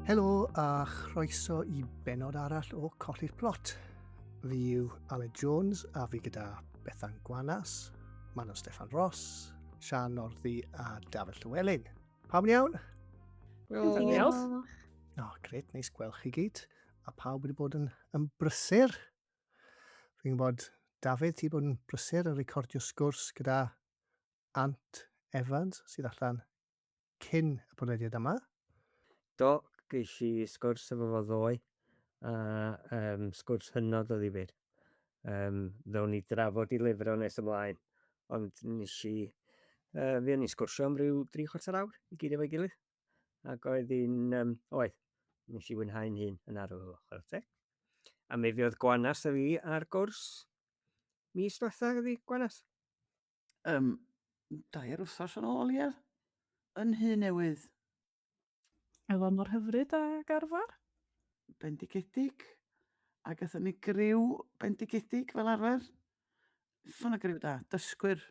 Helo a chroeso i bennod arall o Colli'r Plot. Fi yw Aled Jones a fi gyda Bethan Gwanas, Manon Steffan Ross, Sian Orddi a Dafydd Llywelyn. Pawb yn iawn? Diolch. Gret, neis gweld chi gyd. A pawb wedi bod yn brysur. Fi'n gwybod, Dafydd, ti bod yn brysur yn recordio sgwrs gyda Ant Evans sydd allan cyn y podlediad yma. Do, ges i sgwrs efo fo ddoe, a sgwrs hynod o ddifyr. Ddown ni drafod I lyfr o nes ymlaen, ond nes i, fi o'n i sgwrsio am ryw 3/4 awr I gyd efo'i gilydd. Ac oedd hi'n, nes i wynhau'n hun yn ar ôl ochr te. A mi fi oedd Gwanas a fi ar gwrs mis diwetha ydi Gwanas. 2 wthnos yn ôl, ie. Yn Nhŷ Newydd. Efo mor hyfryd a garfar? Bendigedig. A gathon ni griw bendigedig fel arfer. Ffona griw da. Dysgwyr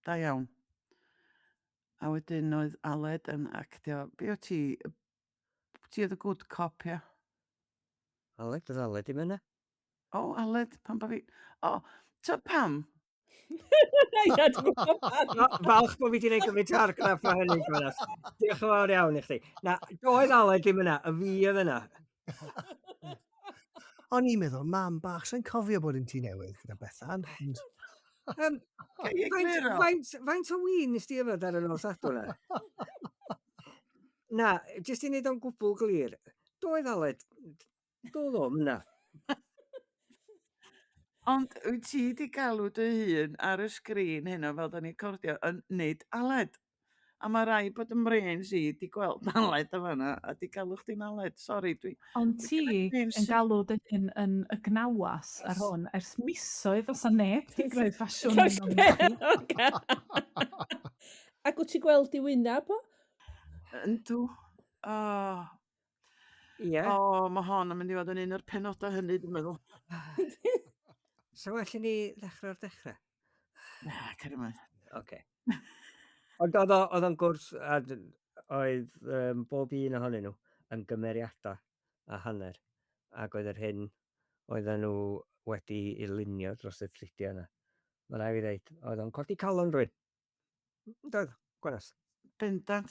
da iawn. A wedyn oedd Aled yn actio. Be o ti? Ti oedd y good cop, ie? Aled, oedd Aled I myna. O, Aled, pam ba fi... O, ta pam? Falch bod fi wedi gwneud gymaint o argraff o hynny, Gwanas. Diolch yn fawr iawn I chdi. Na, doedd Aled ddim yna, y fi oedd yna. O'n i'n meddwl, mam bach sy'n cofio bod yn Tŷ Newydd gyda Bethan. Faint o win nes ti yfed ar y nos adwn na? Na, jyst I wneud o'n gwbl glir. Doedd Aled, doedd o'm na. Ond wyt ti wedi galw dy hun ar y sgrin heno fel da ni'n cordio yn nid Aled. A mae rai bod yn brains I wedi gweld Aled o fanna a di galw chdi'n Aled. Sori, dwi... Ond ti yn galw dy hun yn y gnawas ar hwn ers misoedd os a neb ti'n gwneud ffasiwn. Ac wyt ti gweld I wyneb o? Yndw. Ie. Mae hon yn mynd I fod yn un o'r penodau hynny, dwi'n meddwl. So well ni ddechrau o'r dechrau? Na, cer ymlaen. Oce. Ond oedd o'n gwrs, oedd bob un ohonyn nhw yn gymeriadau a hanner. Ac oedd yr hyn oedden nhw wedi I lunio dros y ffridiau yna. Mae rai fi ddeud, oedd o'n codi calon rhywun. Doedd, Gwanas. Bendant.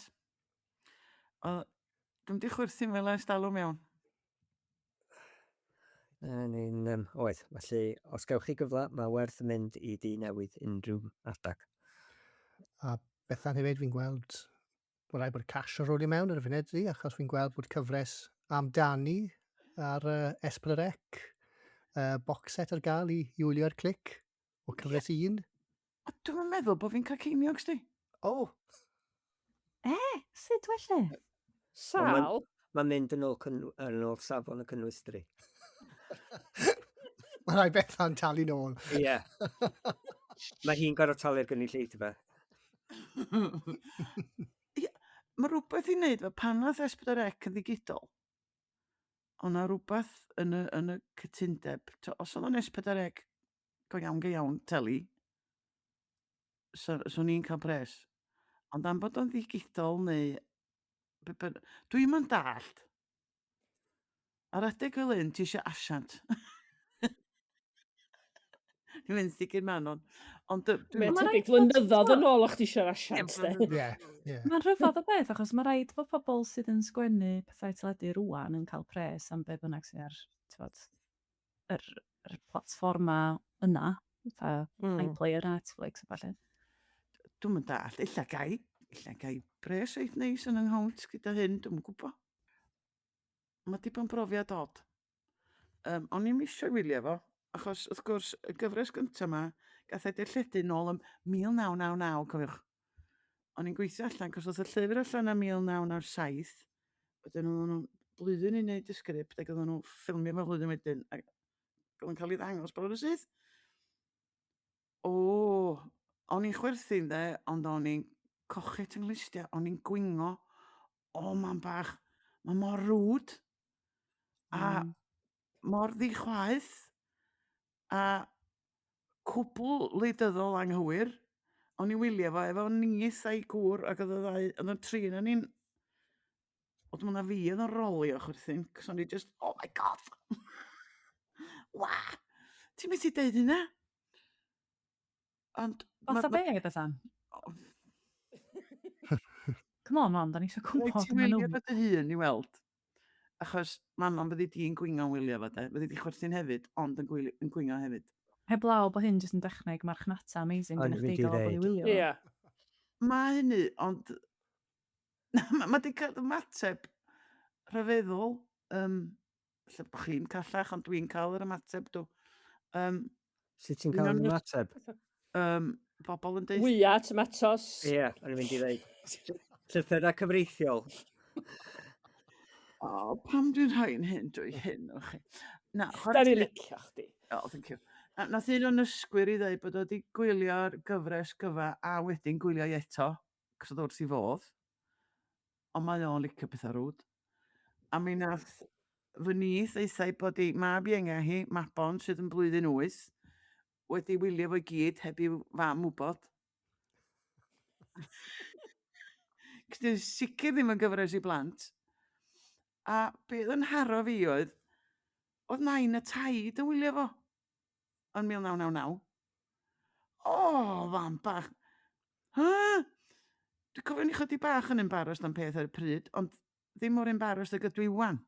Dwi'n di chwrthu fel ys dalw mewn. Oedd, felly os gewch chi gyfle, mae werth mynd I Dŷ Newydd unrhyw adag. A Bethan hefyd fi'n gweld, bod rai bod y cash yn rôl I mewn ar y funud I, achos fi'n gweld bod cyfres Amdani ar S4C, box set ar gael I wylio'r clic o cyfres 1. Dwi'n meddwl bod fi'n cael ceiniog, sti. O! Sut felly? Sal? Mae'n mynd yn ôl safon y cynwystri. Mae rai Bethan talu nôl. Ie. Mae hi'n gorfod talu'r gynulleidfa fe. Mae rhywbeth I wneud fe pan oedd S4C yn ddigidol. Ond na rhywbeth yn y cytundeb. Os oedd o'n S4C go iawn teli, so ni'n cael pres. Ond am bod o'n ddigidol neu... Dwi'n mynd dallt. Ar adeg fel un, ti eisiau asiant. Dwi'n mynd sticr Manon. Mae'n tebyg flynyddoedd yn ôl o'ch ti eisiau'r asiant. Mae'n rhyfedd o beth, achos mae rhaid fod pobl sydd yn sgwennu pethau teledu rwan yn cael pres am be bynnag sydd ar yr platforma yna, iPlayer, Netflix a falle. Dwi'n mynd dallt. Illa gai pres oedd neis yn yngholt gyda hyn, dwi'n gwybod. Mae di bod yn brofiad od. O'n i'n misio wylio fo, achos wrth gwrs y gyfres gyntaf yma gath ei darlledu nôl ym 1999, cofiwch. O'n i'n gweithio allan, cos oedd y llyfr allan am 1997, wedyn nhw'n blwyddyn I wneud y sgript, ac oedden nhw'n ffilmio mewn blwyddyn wedyn, ac oedd yn cael ei ddangos bron y sydd. O'n i'n chwerthu'n de, ond o'n i'n cochit yng nglystiau, o'n i'n gwingo, ma'n bach, mae mor rwd, a mor ddichwaeth, a cwbl leidyddol anghywir. O'n i'n wylio fo efo nith a'i gŵr ac oedd y ddau, oedd y tri yna ni'n Oedd yna fi oedd yn rolio chwrthyn, cos o'n i just, oh my god! Wa! Ti'n mynd i deud hynna? Ond... Fatha be, Bethan? Come on, Mam, da ni eisiau Rhaid gwybod ti yn wylio nhw. fod dy hun i weld. Achos mam fyddi di'n gwingo'n wylio fo de. Fyddi di chwerthu'n hefyd, ond yn gwingo hefyd. Heb law bod hyn jyst yn dechneg marchnata amazing Ond gen i fi'n chdi gael o bod i deud. wylio. Ie. Mae hynny, ond... Mae di cael ymateb rhyfeddol. Lle bod chi'n callach, ond dwi'n cael yr ymateb dw. Sut ti'n cael Un yn o'n ymateb? Bobl yn deud... Wya, tomatos. Ie, o'n i'n mynd i ddeud. Llyfr cyfreithiol. O, pam dwi'n rhoi'n hyn drwy hyn, o'ch chi. Na, Da ni licio chdi. Oh, thank you. Nath un o'n ysgwyr i ddweud bod wedi gwylio'r gyfres gyfa a wedyn gwylio i eto, cos oedd wrth i fodd. Ond mae o'n licio pethau rwd. A mi nath fy nith eithau bod i mab i enga hi, Mabon, sydd yn blwyddyn 8, wedi wylio fo i gyd heb i'w fam wybod. Cos dwi'n sicr ddim yn gyfres i blant. A beth yn haro fi oedd nain y taid yn wylio fo yn 1999. O, fam bach. Dwi'n cofio ni chydig bach yn embaros am peth ar y pryd, ond ddim mor embaros ag ydw i wan.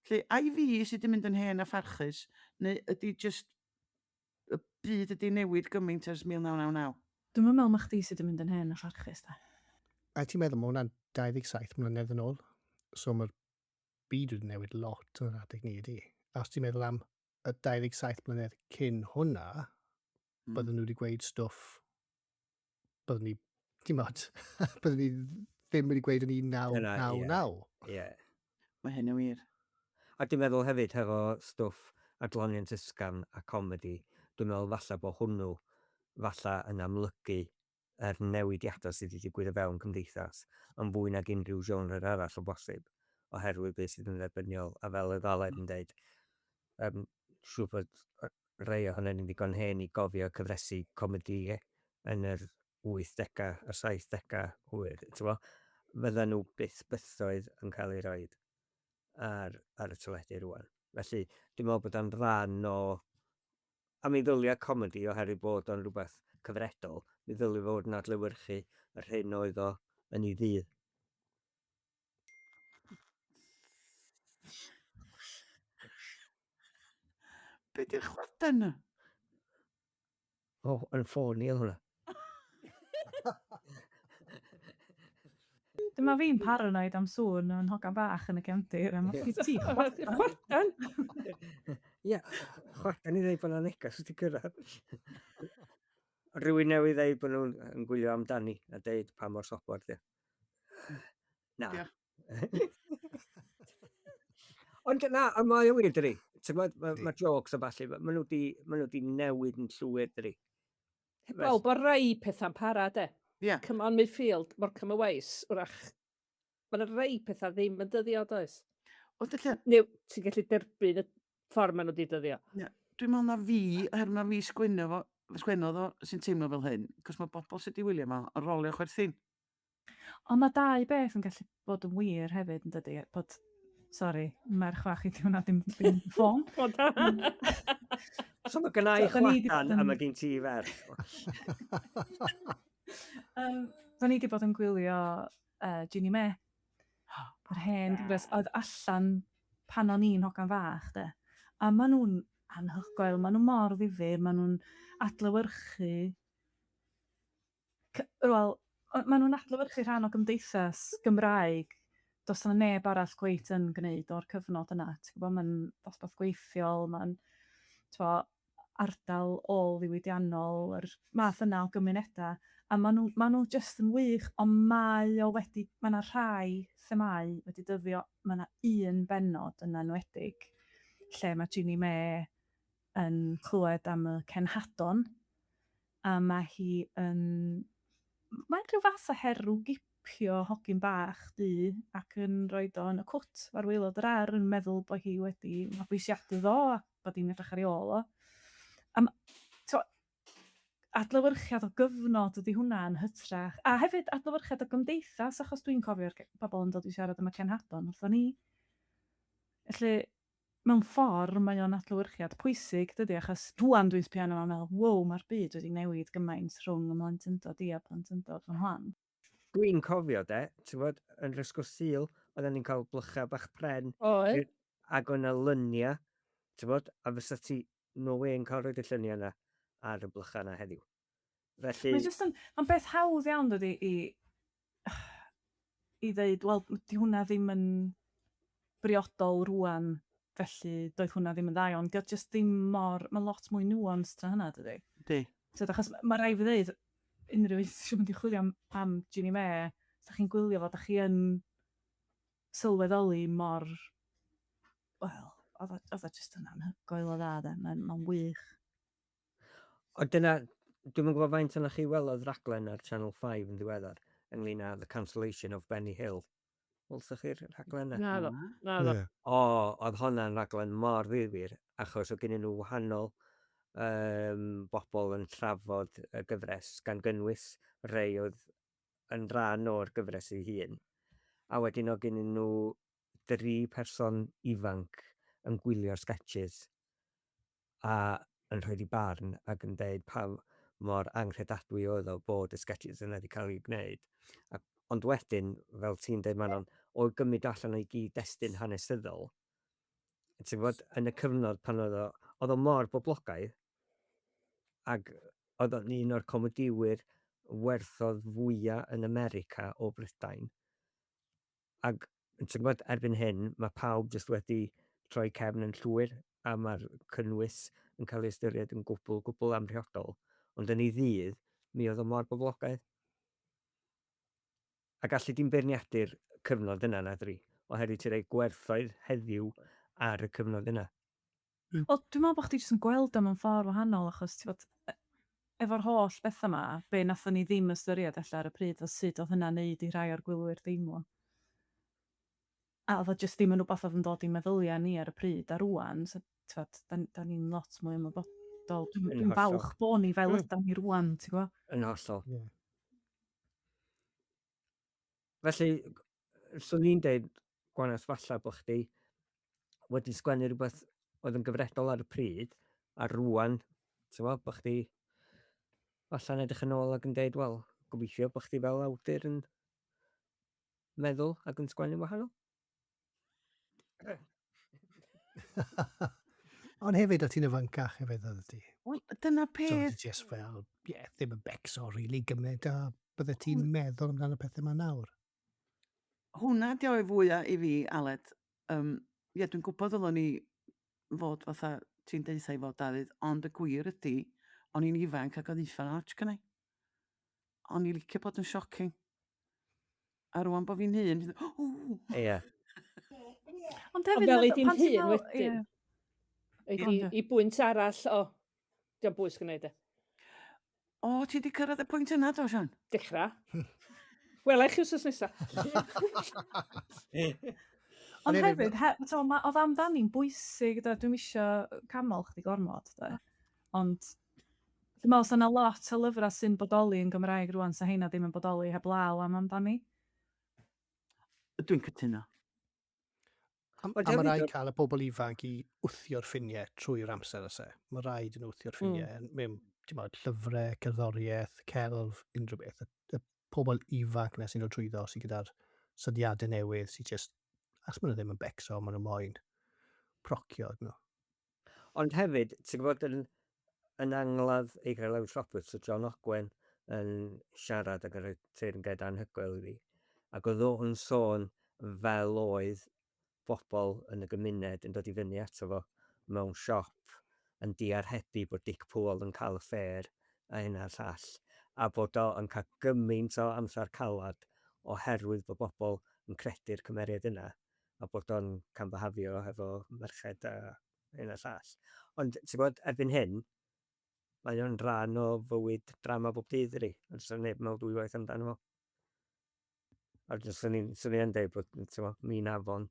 Lle, ai fi sydd wedi mynd yn hen a pharchus, neu ydy just y byd ydy newid gymaint ers 1999? Dwi'n meddwl ma chdi sydd yn mynd yn hen a pharchus da. A ti'n meddwl mae hwnna'n 27 mlynedd yn ôl. So mae'r byd wedi newid lot yn yr adeg ni ydi. A os ti'n meddwl am y 27 mlynedd cyn hwnna, bydden nhw wedi gweud stwff, bydden ni, ti'n modd, bydden ni ddim wedi gweud yn 1999. Ie. Mae hyn yn wir. A dwi'n meddwl hefyd hefo stwff adloniant ysgafn a comedi, dwi'n meddwl falle bod hwnnw falle yn amlygu yr newidiadau sydd wedi digwydd o fewn cymdeithas yn fwy nag unrhyw genre arall o bosib, oherwydd beth sydd yn dderbyniol, a fel y ddaled yn dweud, siŵr bod rhai ohonnen ni'n ddigon hen i gofio cyfresu comedi yn yr 80au a 70au hwyr. Fydden nhw bythoedd yn cael ei roed ar y teledu rwan. Felly, dwi'n meddwl bod o'n rhan o... A mi ddylia comedi oherwydd bod o'n rhywbeth cyfredol, mi ddylia fod yn adlewyrchu yr hyn oedd o yn ei ddydd. Be di'r chwaden yna? O, yn ffôn i hwnna. Dyma fi'n paranoid am sŵn o'n hogan bach yn y cefndir. A mae ti Chwaden. Ie, chwaden i ddweud bod yna'n negas wedi cyrraedd. Rhywun newydd ddeud bod nhw'n gwylio amdani a deud pa mor sobor di. Na. Ond na, mae o wir dyri. Mae jokes a falle, maen nhw wedi newid yn llwyr dyri. Wel, bod rai pethau'n para, de. Ie. Come on midfield, Morecambe Awais, wrach. Mae'n rai pethau ddim yn dyddio, does? O, dylla, Neu, ti'n gallu derbyn y ffordd maen nhw wedi dyddio. dwi'n meddwl na fi, oherwydd na fi sgwennodd o sy'n teimlo fel hyn, cos mae bobl sydd wedi wylio yma yn rolio chwerthin. Ond mae dau beth yn gallu bod yn wir hefyd yn dydi. Bod, sori, merch fach i di hwnna ddim ffôn. So mae gynna i chwadan a mae gen ti ferch. Da ni wedi bod yn gwylio Ginny May. Yr hen gyfres oedd allan pan o'n i'n hogan fach, de. A maen nhw'n anhygoel, maen nhw mor ddifyr, maen nhw'n adlewyrchu... Wel, maen nhw'n adlewyrchu rhan o gymdeithas Gymraeg. Does yna neb arall cweit yn gwneud o'r cyfnod yna. Ti'n gwybod, mae'n dosbarth gweithiol, mae'n ardal ôl ddiwydiannol, yr math yna o gymunedau. A maen nhw just yn wych, ond mae yna rhai themau wedi dyddio, mae yna un bennod yn enwedig, lle mae Ginny May yn clywed am y cenhadon, a mae hi yn... Mae'n rhyw fath o herw gipio hogyn bach du ac yn rhoi o yn y cwt ar waelod yr ar yn meddwl bod hi wedi mabwysiadu ddo a bod hi'n edrych ar ei ôl o. adlewyrchiad o gyfnod ydy hwnna yn hytrach. A hefyd adlewyrchiad o gymdeithas, achos dwi'n cofio'r bobl yn dod i siarad am y cenhadon wrthon ni. Felly, mewn ffordd, mae o'n adlewyrchiad pwysig, dydy, achos rwan dwi'n sbio arno fo a meddwl, wow, mae'r byd wedi newid gymaint rhwng y mlentyndod i a plentyndod fan hwan. Dwi'n cofio ti'n bod, yn Rysgol Sul, oedden ni'n cael blycha bach pren Oedd. ac o'na lynia, ti'n bod, a fysa ti no way yn cael roed y lluniau yna ar y blycha yna heddiw. Felly, Mae'n beth hawdd iawn dydy i ddeud, wel, di hwnna ddim yn briodol rwan, felly doedd hwnna ddim yn dda iawn. Diolch just ddim mor, mae lot mwy nuanced na hynna, dydy. Di. So, achos mae rai fi ddeud, unrhyw beth sy'n mynd i chwilio am Ginny May, os da chi'n gwylio fo, da chi yn sylweddoli mor, wel, oedd o just yn anhygoel o dda, de. Mae'n wych. o dyna, dwi'n yn gwybod faint yna chi welodd raglen ar Channel 5 yn ddiweddar ynglyn â The Cancellation of Benny Hill. Wlsach chi'r rhaglen yna? Na ddo. O, oedd hwnna'n raglen mor ddifyr, achos o gennyn nhw wahanol bobl yn trafod y gyfres gan gynnwys rhai oedd yn rhan o'r gyfres ei hun. A wedyn o gennyn nhw 3 person ifanc yn gwylio'r sketches a yn rhoi i barn ac yn deud pa mor anghredadwy oedd o bod y sketches yna wedi cael ei gwneud. Ond wedyn, fel ti'n deud Manon, o gymryd allan o'i gyd destun hanesyddol, ti'n bod, yn y cyfnod pan oedd o mor boblogaidd, ac oedd o'n un o'r comediwyr werthodd fwyaf yn America o Brydain. Ac ti'n gwybod, erbyn hyn, mae pawb jyst wedi troi cefn yn llwyr a mae'r cynnwys yn cael ei ystyried yn gwbl amrhiodol. Ond yn ei ddydd, mi oedd o mor boblogaidd. A gallu di'n beirniadu'r cyfnod yna na dri, oherwydd ti'n rhoi gwerthoedd heddiw ar y cyfnod yna. Wel, dwi'n meddwl bod chdi jyst yn gweld am yn ffordd wahanol, achos ti'n fod, efo'r holl beth yma, be nathon ni ddim ystyried allan ar y pryd, o sut oedd hynna'n neud i rhai o'r gwylwyr deimlo. A oedd o jyst ddim yn rhywbeth oedd yn dod i meddyliau ni ar y pryd, a rwan, so, da ni'n lot mwy ymwybodol. Dwi'n falch bod ni fel ydyn ni rwan, ti'n gwybod? Yn hollol. Yeah. Felly, swn i'n deud, gwanes falla bod chdi wedi sgwennu rhywbeth oedd yn gyfredol ar y pryd, a rwan, ti'n gwybod, bod chdi falla'n edrych yn ôl ac yn deud, wel, gobeithio bod chdi fel awdur yn meddwl ac yn sgwennu wahanol. Ond hefyd, o ti'n yfancach hefyd oedd ti. Wel, dyna So, peth. ti just fel, ddim yn becso rili gymaint a bydde ti'n meddwl amdano pethau yma nawr. Hwna di o'i fwyaf i fi, Aled. Dwi'n gwybod ddylwn ni fod fatha ti'n deithau fod Dafydd, ond y gwir ydy, o'n i'n ifanc ac oedd uffan arch gynnau. O'n i'n licio bod yn shocking. A rwan bod fi'n hun, Ie. Ond Ond fel ei di'n pan ti'n hun meddwl- wedyn. Ie. I bwynt arall, diolch bwys gwneud e. o, ti di cyrraedd y pwynt yna, do, Sian? Dechrau. Wel, eich wsos nesa. Ond hefyd, hefyd, oedd Amdani'n bwysig, dwi'n isio camol chdi gormod, de. Ond dwi'n meddwl sy'n lot o lyfrau sy'n bodoli yn Gymraeg rwan, sa heina ddim yn bodoli heb law am Amdani. Dwi'n cytuno. A Ond mae hefyd rhaid o- cael y pobl ifanc i wthio'r ffiniau trwy'r amser ys e. Mae rhaid yn wthio'r ffiniau. Mewn, ti'n meddwl, llyfrau, cerddoriaeth, celf, unrhyw beth. Y pobl ifanc na sy'n dod trwyddo sydd gyda'r syniadau newydd sy'n just, as maen nhw ddim yn becso, maen nhw moyn procio ydyn nhw. Ond hefyd, ti'n gwybod yn angladd ei gael Lewis Roberts o John Ogwen yn siarad ac yn rhoi teyrnged anhygoel iddi. Ac oedd o'n sôn fel oedd bobl yn y gymuned yn dod i fyny ato fo mewn siop yn diarhebu bod Dic Pŵl yn cael y ffer a hynna'r llall. A bod o yn cael gymaint o amser calad oherwydd bod bobl yn credu'r cymeriad yna a bod o'n canfahafio efo merched a hynna'r llall. Ond ti'n gwybod, erbyn hyn, mae o'n rhan o fywyd drama bob dydd ydi. A jyst yn neb mewn dwywaith amdano fo. A jyst yn i'n dweud bod mi'n afon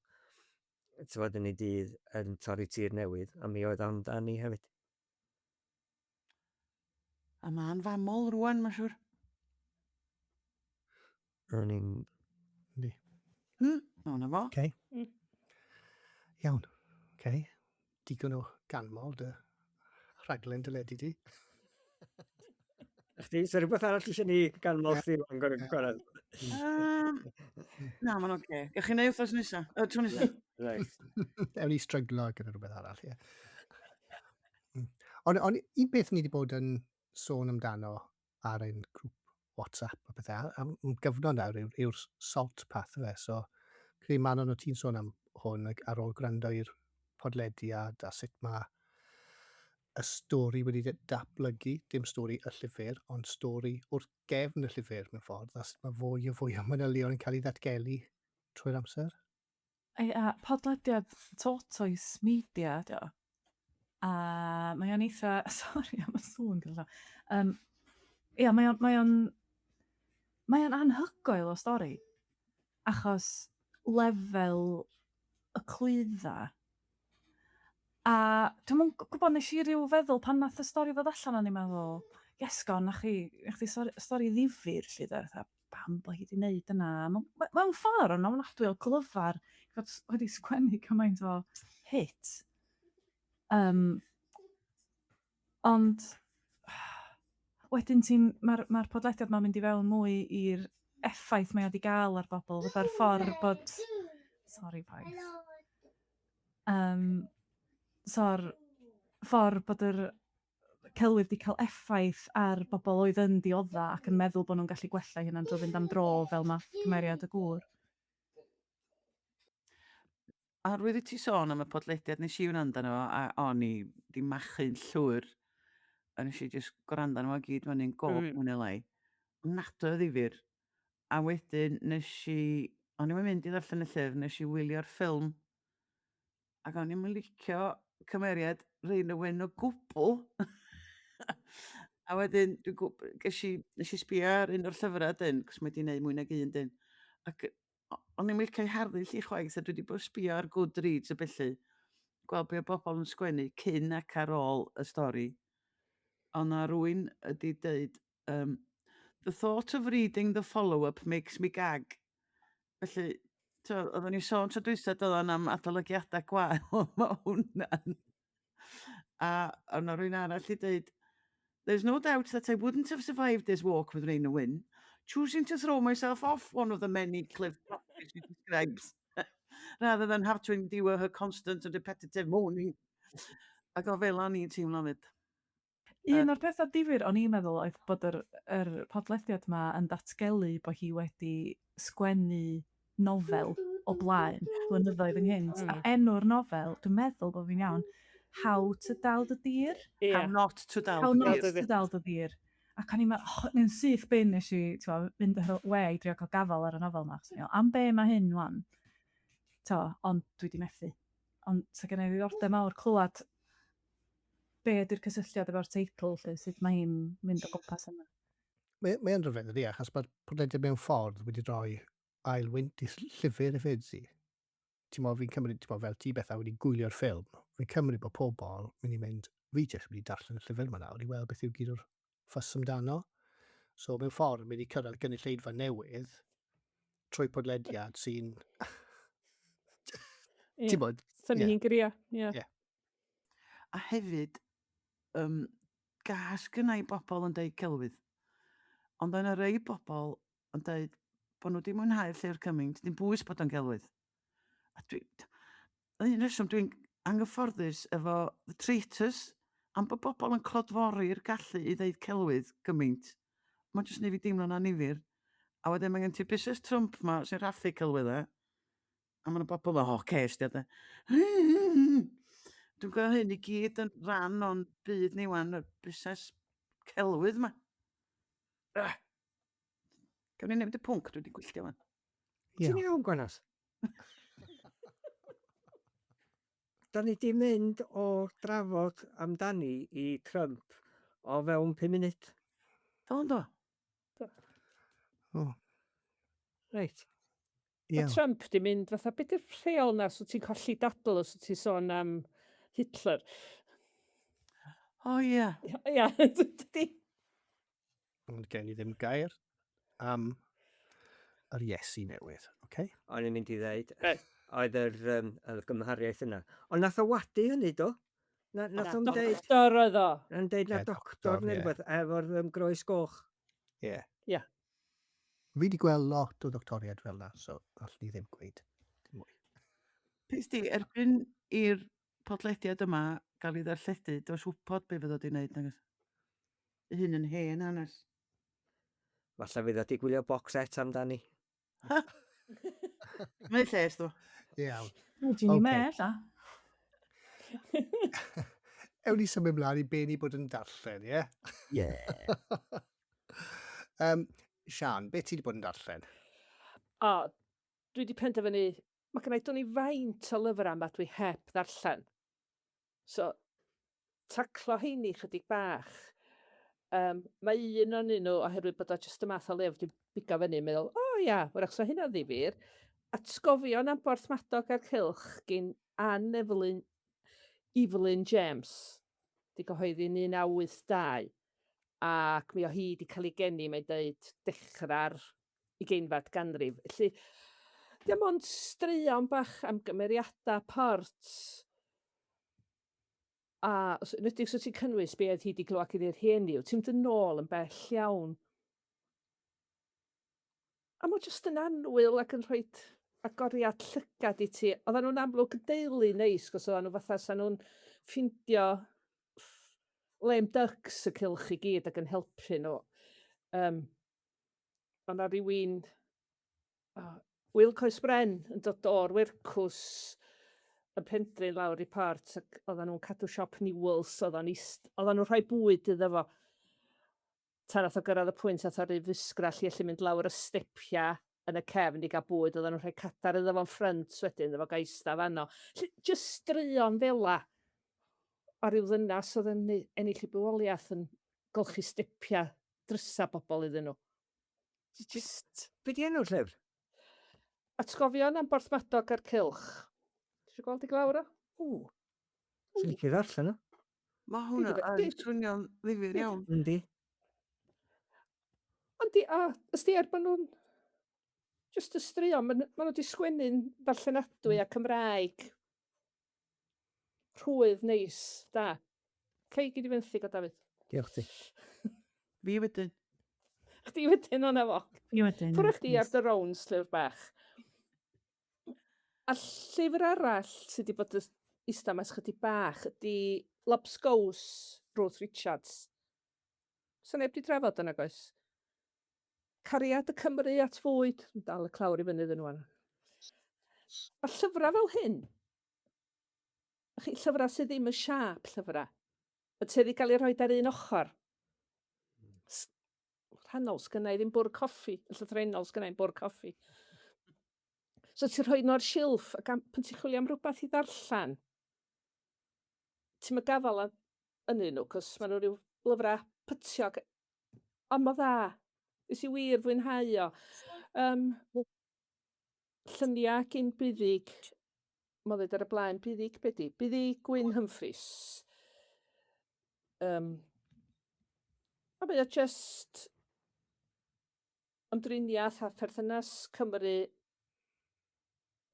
yn ei dydd yn torri tir newydd, a mi oedd Amdani hefyd. A ma'n famol rwan, mae'n siŵr. Earning. Yndi. O, na fo. Okay. Mm. Iawn. Okay. Digon o ganmol dy rhaglen dyledu di. Chdi, so rhywbeth arall eisiau ni ganmol chdi yn gorau. Na, mae'n oce. Gach chi'n neud wrthos nesa? Tro nesa? Right. Ewn ni stryglo gyda rhywbeth arall, ie. Ond un beth ni wedi bod yn sôn amdano ar ein grŵp WhatsApp a bethau, am gyfnod nawr yw'r Salt Path, fe. So, credu Manon o ti'n sôn am hwn ar ôl gwrando i'r podlediad a sut mae y stori wedi datblygu, dim stori y llyfr, ond stori wrth gefn y llyfr mewn ffordd, a sut mae fwy o manylion yn cael ei ddatgelu trwy'r amser. A podlediad tortoise media, dio. A mae o'n eitha... Sori am y sŵn gyda. Ia, mae o'n anhygoel o stori. Achos lefel y clwydda. A dwi'n gwybod nes i ryw feddwl pan nath y stori fod allan o'n i'n meddwl, iesgon, nach chi stori ddifyr, lle da, pam bod hi wedi wneud yna. Mewn ffordd o'n ofnadwy o glyfar, fod wedi sgwennu cymaint o hit. Ond wedyn mae'r podlediad ma'n mynd i fewn mwy i'r effaith mae wedi gael ar bobl, fatha'r ffordd bod... Sorry, boys. So'r ffordd bod yr celwydd wedi cael effaith ar bobl oedd yn diodda ac yn meddwl bod nhw'n gallu gwella hynna'n drwy fynd am dro fel mae cymeriad y gŵr. A rwy'n ti sôn am y podlediad nes i wrando nhw, a o'n i di machu'n llwyr. A nes i jyst gwrando nhw a gyd fan i'n gof mwyn y lai. Nadw o ddifyr. A wedyn nes i, o'n i'n mynd i ddarllen y llyfr, nes i wylio'r ffilm. Ac o'n i'n licio cymeriad Rhain y Wyn o gwbl. A wedyn, nes i sbio ar un o'r llyfrau dyn, cos mae di wneud mwy nag un dyn. Ac o'n i'n licio harddull i chwaith, a dwi wedi bod sbio ar Goodreads y bellu, gweld be o bobl yn sgwennu cyn ac ar ôl y stori. Ond na rwy'n ydi dweud, the thought of reading the follow-up makes me gag. Felly, oedden ni sôn tro dwysad oedd am adolygiadau gwael mae hwnna'n. A o'na rwy'n arall i dweud, there's no doubt that I wouldn't have survived this walk with Rain and Wyn, choosing to throw myself off one of the many cliff passages she describes, rather than have to endure her constant and repetitive moaning. Ac o fel o'n i'n teimlo fyd. Un o'r pethau difyr o'n i'n meddwl oedd bod yr podlediad yma yn datgelu bod hi wedi sgwennu nofel o blaen, blynyddoedd ynghynt. A enw'r nofel, dwi'n meddwl bod fi'n iawn, How to Dal the Deer? How not to dal How the not deer. to dal the deer. Ac o'n i'n meddwl, yn syth bin nes i fynd yr we i drio cael gafal ar y nofel yma. Am be mae hyn wan? Ond dwi di methu. Ond sa gen i ddiddordeb mawr clywed be ydy'r cysylltiad efo'r teitl, sut mae hi'n mynd o gwmpas yna. Mae'n rhyfedd ydi, achos mae'r podlediad mewn ffordd wedi rhoi ailwynt i llyfr y fyd si. Fi'n cymryd, fel ti Bethan wedi gwylio'r ffilm, fi'n cymryd bod pobl mynd i mynd, fi jyst wedi darllen y llyfr yma nawr i weld beth yw gyd o'r ffys amdano. So mewn ffordd, mynd i cyrraedd gynulleidfa newydd trwy podlediad sy'n... Ti'n bod? Sy'n hi'n gria, ie. A hefyd, gas gynnau bobl yn deud celwydd. Ond yna rei bobl yn deud bod nhw wedi mwynhau'r llyfr cymaint, dim bwys bod o'n celwydd. A un reswm dwi'n anghyfforddus efo The Traitors, am bod bobl yn clodfori'r gallu i ddeud celwydd gymaint. Mae'n jyst neu fi deimlo'n anifyr. A wedyn mae gen ti'r busnes Trump ma sy'n raffu celwyddau. A mae'n bobl o ces di ade. Dwi'n gweld hyn i gyd yn rhan o'n byd ni wan, y busnes celwydd ma. Gawn ni newid y pwnc, dwi wedi gwylltio wan. Ti'n iawn, Gwenas? Da ni di mynd o drafod amdani i Trump o fewn 5 munud. Fel ynddo? Reit. Mae Trump di mynd fatha, beth yw'r rheol na, so ti'n colli dadl os ti'n sôn am Hitler. O ie. Ia, dydy. Ond gen i ddim gair am yr Iesu newydd, okay? O'n i'n mynd i ddeud, Reit. oedd y gymhariaeth yna. Ond nath o wadu hynny, do? Nath o'n deud, Doctor oedd o. na'n deud na Ie, doctor doctor, neu ie. rhywbeth efo'r groes goch. Ie. Ie. Fi wedi gweld lot o doctoriad fel yna, so allwn ni ddim gweud dim mwy. Pys di, erbyn i'r podlediad yma gael ei ddarlledu, does wybod be fydd o wedi wneud. Y hyn yn hen hanes. Falle fydd o di gwylio box set amdani. Mae'n lles, do. Iawn. Wedi ni Ocê. mell, a. Ewn ni symud mlaen i be ni bod yn darllen, ie? Sian, be ti wedi bod yn darllen? O, dwi wedi penderfynu, mae gennau dod i faint o lyfr am a dwi heb ddarllen. So, taclo heini chydig bach. Mae un o'n nhw, oherwydd bod o jyst y math o lyfr, dwi'n bigo fyny yn meddwl, ia, wrach so hynna ddifyr. Atgofion am Borthmadog ar Cylch gyn Anne Evelyn James, di gyhoeddi yn 1982, ac mi o hi di cael ei geni, mae'n deud, dechrau'r 20 ganrif. Felly, dim ond straeon bach am gymeriadau port, a nid yw'n ti'n cynnwys be oedd hi wedi glywed gyda'r rhieni, ti'n mynd yn ôl yn bell iawn. A mae jyst yn anwyl ac yn rhoi agoriad llygad i ti. Oedden nhw'n amlwg yn deulu neis, cos oedden nhw fatha sa nhw'n ffindio lame ducks y cylch i gyd ac yn helpu nhw. Ond na rywun, Wil Coes Bren yn dod o'r Wircws yn Pendrin lawr i port, ac oedden nhw'n cadw siop Newells, oedden nhw'n rhoi bwyd iddo fo. Tan nath o gyrraedd y pwynt nath o ryw fysgrall i allu mynd lawr y stepia yn y cefn i gael bwyd, oedden nhw'n rhoi cadar iddo fo'n ffrynt wedyn, efo gaista fanno. Just straeon fela o ryw ddynas oedd yn ennill i bywoliaeth yn golchi stepia drysa bobl iddyn nhw. Just... Be di enw'r llyfr? Atgofion am Borthmadog ar Cylch. Ti'n gweld i glawr o? Sy'n licio ddarllen o? Mae hwnna yn swnio'n ddifyr iawn. Yndi. Ond ysdi erbyn nhw'n just y straeon, maen nhw wedi sgwennu'n ddarllenadwy a Cymraeg. Rhwydd neis, da. Cei gyd i fenthyg o Dafydd. Diolch ti. Fi wedyn. Chdi wedyn o'na fo. Fi wedyn. Ffwrdd chdi ar dy rowns, llyfr bach. A llyfr arall sydd wedi bod ista mas chydig bach ydy Lobscows, Ruth Richards. So neb di trafod yna, goes. Cariad y Cymru at fwyd. Dal y clawr i fyny ddyn nhw. A llyfrau fel hyn, llyfrau sydd ddim yn siap llyfrau, y te wedi cael ei rhoi ar un ochr. Rhannol sgynnau ddim bwr coffi, y llythrenol sgynnau bwr coffi. So ti'n rhoi nhw ar silff, ac pan ti'n chwilio am rhywbeth i ddarllen, ti'n mynd gafal yn nhw, cos maen nhw rhyw lyfrau pytiog, ond mae dda. Nes i wir fwynhau o. Llyniau gyn buddig, mae ddweud ar y blaen, buddig bedi, buddig Gwyn Humphreys. A mae o just ymdriniaeth a perthynas Cymru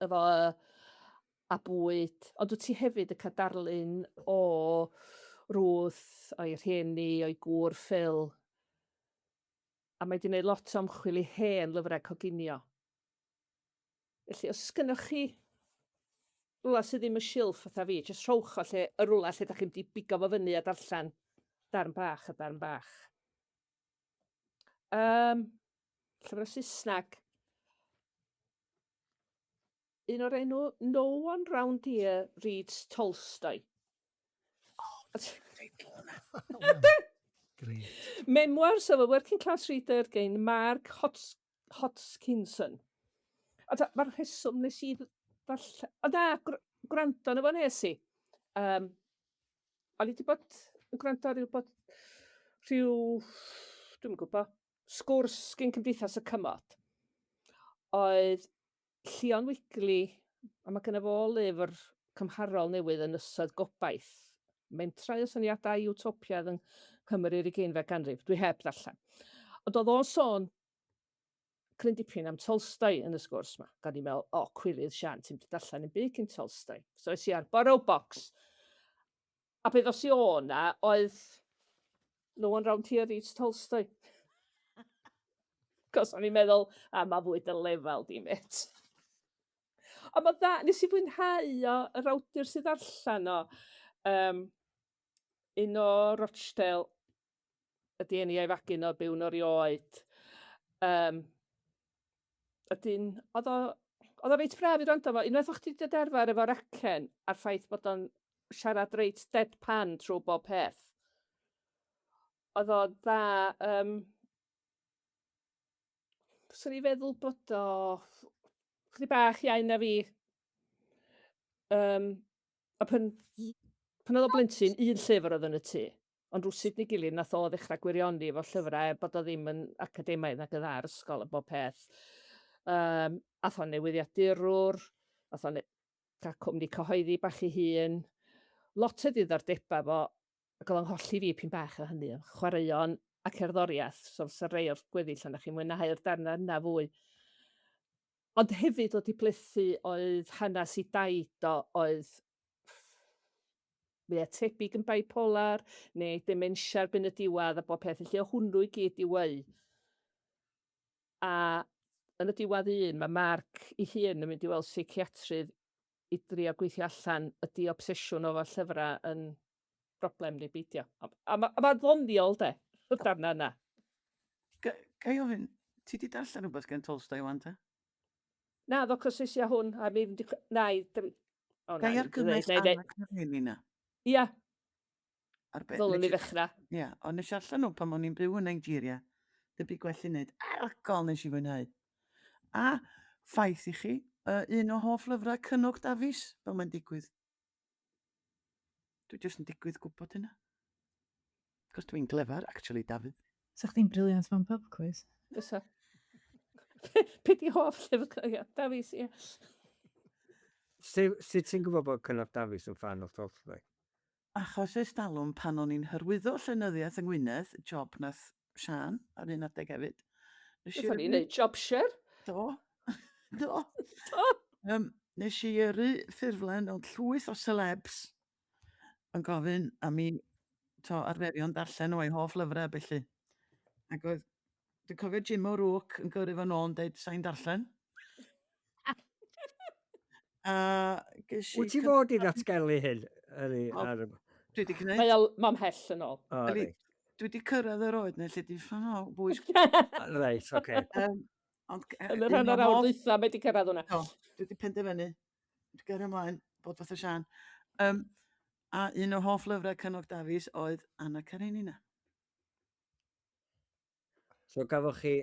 efo a bwyd, ond wyt ti hefyd yn cael darlun o Ruth, o'i rhieni, o'i gŵr Phil. A mae wedi gwneud lot o ymchwil i hen lyfrau coginio. Felly, os gynnoch chi rwla sydd ddim y silff fatha fi, jyst rhowch o lle, y rwla lle da chi'n wedi bigo fo fyny a darllen darn bach a darn bach. Llyfr o Saesneg. Un o'r enw No One Round Here Reads Tolstoy. Great. Memoirs of a Working Class Reader gen Mark Hodgkinson. Mae'r rheswm nes i ddarllen... O da, gwrando na fo nes i. O'n i wedi bod yn gwrando rhyw, dwi'n gwybod, sgwrs gen Cymdeithas y Cymod. Oedd Llion Wigli, a mae gynna fo lyfr cymharol newydd yn ysod gobaith. Mentrau o syniadau utopiaidd yn Cymru'r 20 ganrif. Dwi heb ddarllen. Ond oedd o'n sôn cryn dipyn am Tolstoi yn y sgwrs yma. Gan i'n meddwl, cwilydd Sian, ti'n mynd allan yn byd cyn Tolstoi. So es i ar borrow box. A beth os i o'na oedd No One Round Here Reads Tolstoi. Cos o'n i'n meddwl, mae fwy dy lefel di met. Ond mae dda, nes i fwynhau o, yr awdur sydd allan o, un o Rochdale, ydy enni ei fagin o byw nôr i oed. Ydyn, oedd o reit braf i rando fo. Unwaith o'ch ti wedi derfar efo'r acen a'r ffaith bod o'n siarad reit deadpan trwy bob peth. Oedd o dda, swn i feddwl bod o chdi bach iawn na fi. A pan oedd o blentyn, un llyfr oedd yn y tŷ. Ond rwsyd ni gilydd nath o ddechrau gwirioni efo llyfrau bod o ddim yn academaidd nag ydda'r ysgol a bob peth. Ath o'n newyddiadurwr, ath o'n cael cwmni cyhoeddi bach i hun. Lot o ddiddordeba fo, ac oedd o'n holli fi pyn bach o hynny, chwaraeon a cerddoriaeth, so fysa rei o'r gweddill ond chi'n mwynhau'r darna yna fwy. Ond hefyd oedd i blethu oedd hanes i daid o oedd mae tebyg yn bipolar, neu dementia erbyn y diwadd a bob peth, felly o hwnnw i gyd i weu. A yn y diwadd un, mae Mark ei hun yn mynd i weld psychiatrydd i drio gweithio allan ydi obsesiwn o fo llyfrau yn broblem neu beidio. A mae'n ddoniol, de, y darna yna. Gai ofyn, ti di darllen rhywbeth gen Tolstoi wan, te? Na, ddo cysys i a hwn, a mi wedi... Gai ar gynnwys Anna Karenina? Ia, ddolwn i ddechrau. Ia, ond nes i allan nhw pan o'n i'n byw yn Nigeria, dybu gwell i wneud, argol nes i fwynhau. A ffaith i chi, un o hoff lyfrau Cynnog Dafis, fel mae'n digwydd. Dwi jyst yn digwydd gwybod hynna. Cos dwi'n clefer, actually, Dafydd. So chdi'n briliant mewn pub quiz? Fysa. Pe di hoff llyfr Dafis, ie. Sut ti'n gwybod bod Cynnog Dafis yn fan o Tolstoi? Achos ys dalwm pan o'n i'n hyrwyddo llenyddiaeth yng Ngwynedd, job nath Sian ar un adeg hefyd. Fysa ni'n neud job share? Do. Nes i yrru ffurflen o'n llwyth o celebs yn gofyn am i arferion darllen o'i hoff lyfrau felly. Ac oedd, dwi'n cofio Jim O'Rourke yn gyrru fo nôl yn deud sa'n darllen. Wyt ti fod i ddatgelu hyn? Dwi wedi gwneud. Mae'n hell yn ôl. Dwi wedi cyrraedd yr oed neu lle di ffan bwys. Reit, oce. Yn yr rhan o'r awr dwytha, mae di cyrraedd hwnna. Dwi wedi penderfynu. Dwi gyrraedd ymlaen, bod fath o Sian. A un o hoff lyfrau Cynnog Dafis oedd Anna Karenina. So gafoch chi,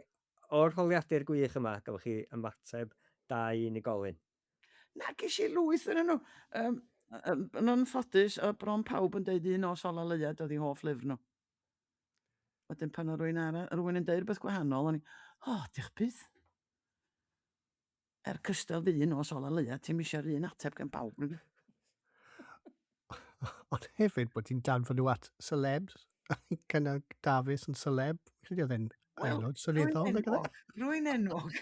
o'r holiadur gwych yma, gafoch chi ymateb da i unigolyn? Na, ges i lwyth yn nhw. Yn anffodus, bron pawb yn deud un o Sola Leuad oedd ei hoff lyfr nhw. Wedyn pan o rhywun yn deud rhywbeth gwahanol, o'n i, diolch bydd. Cystal ddyn o Sola Leuad, ti'n misio'r un ateb gan pawb. Ond hefyd bod ti'n danfod nhw at celebs. Cynnog Dafis yn celeb. Credu oedd e'n aelod syliddol. Rwy'n enwog.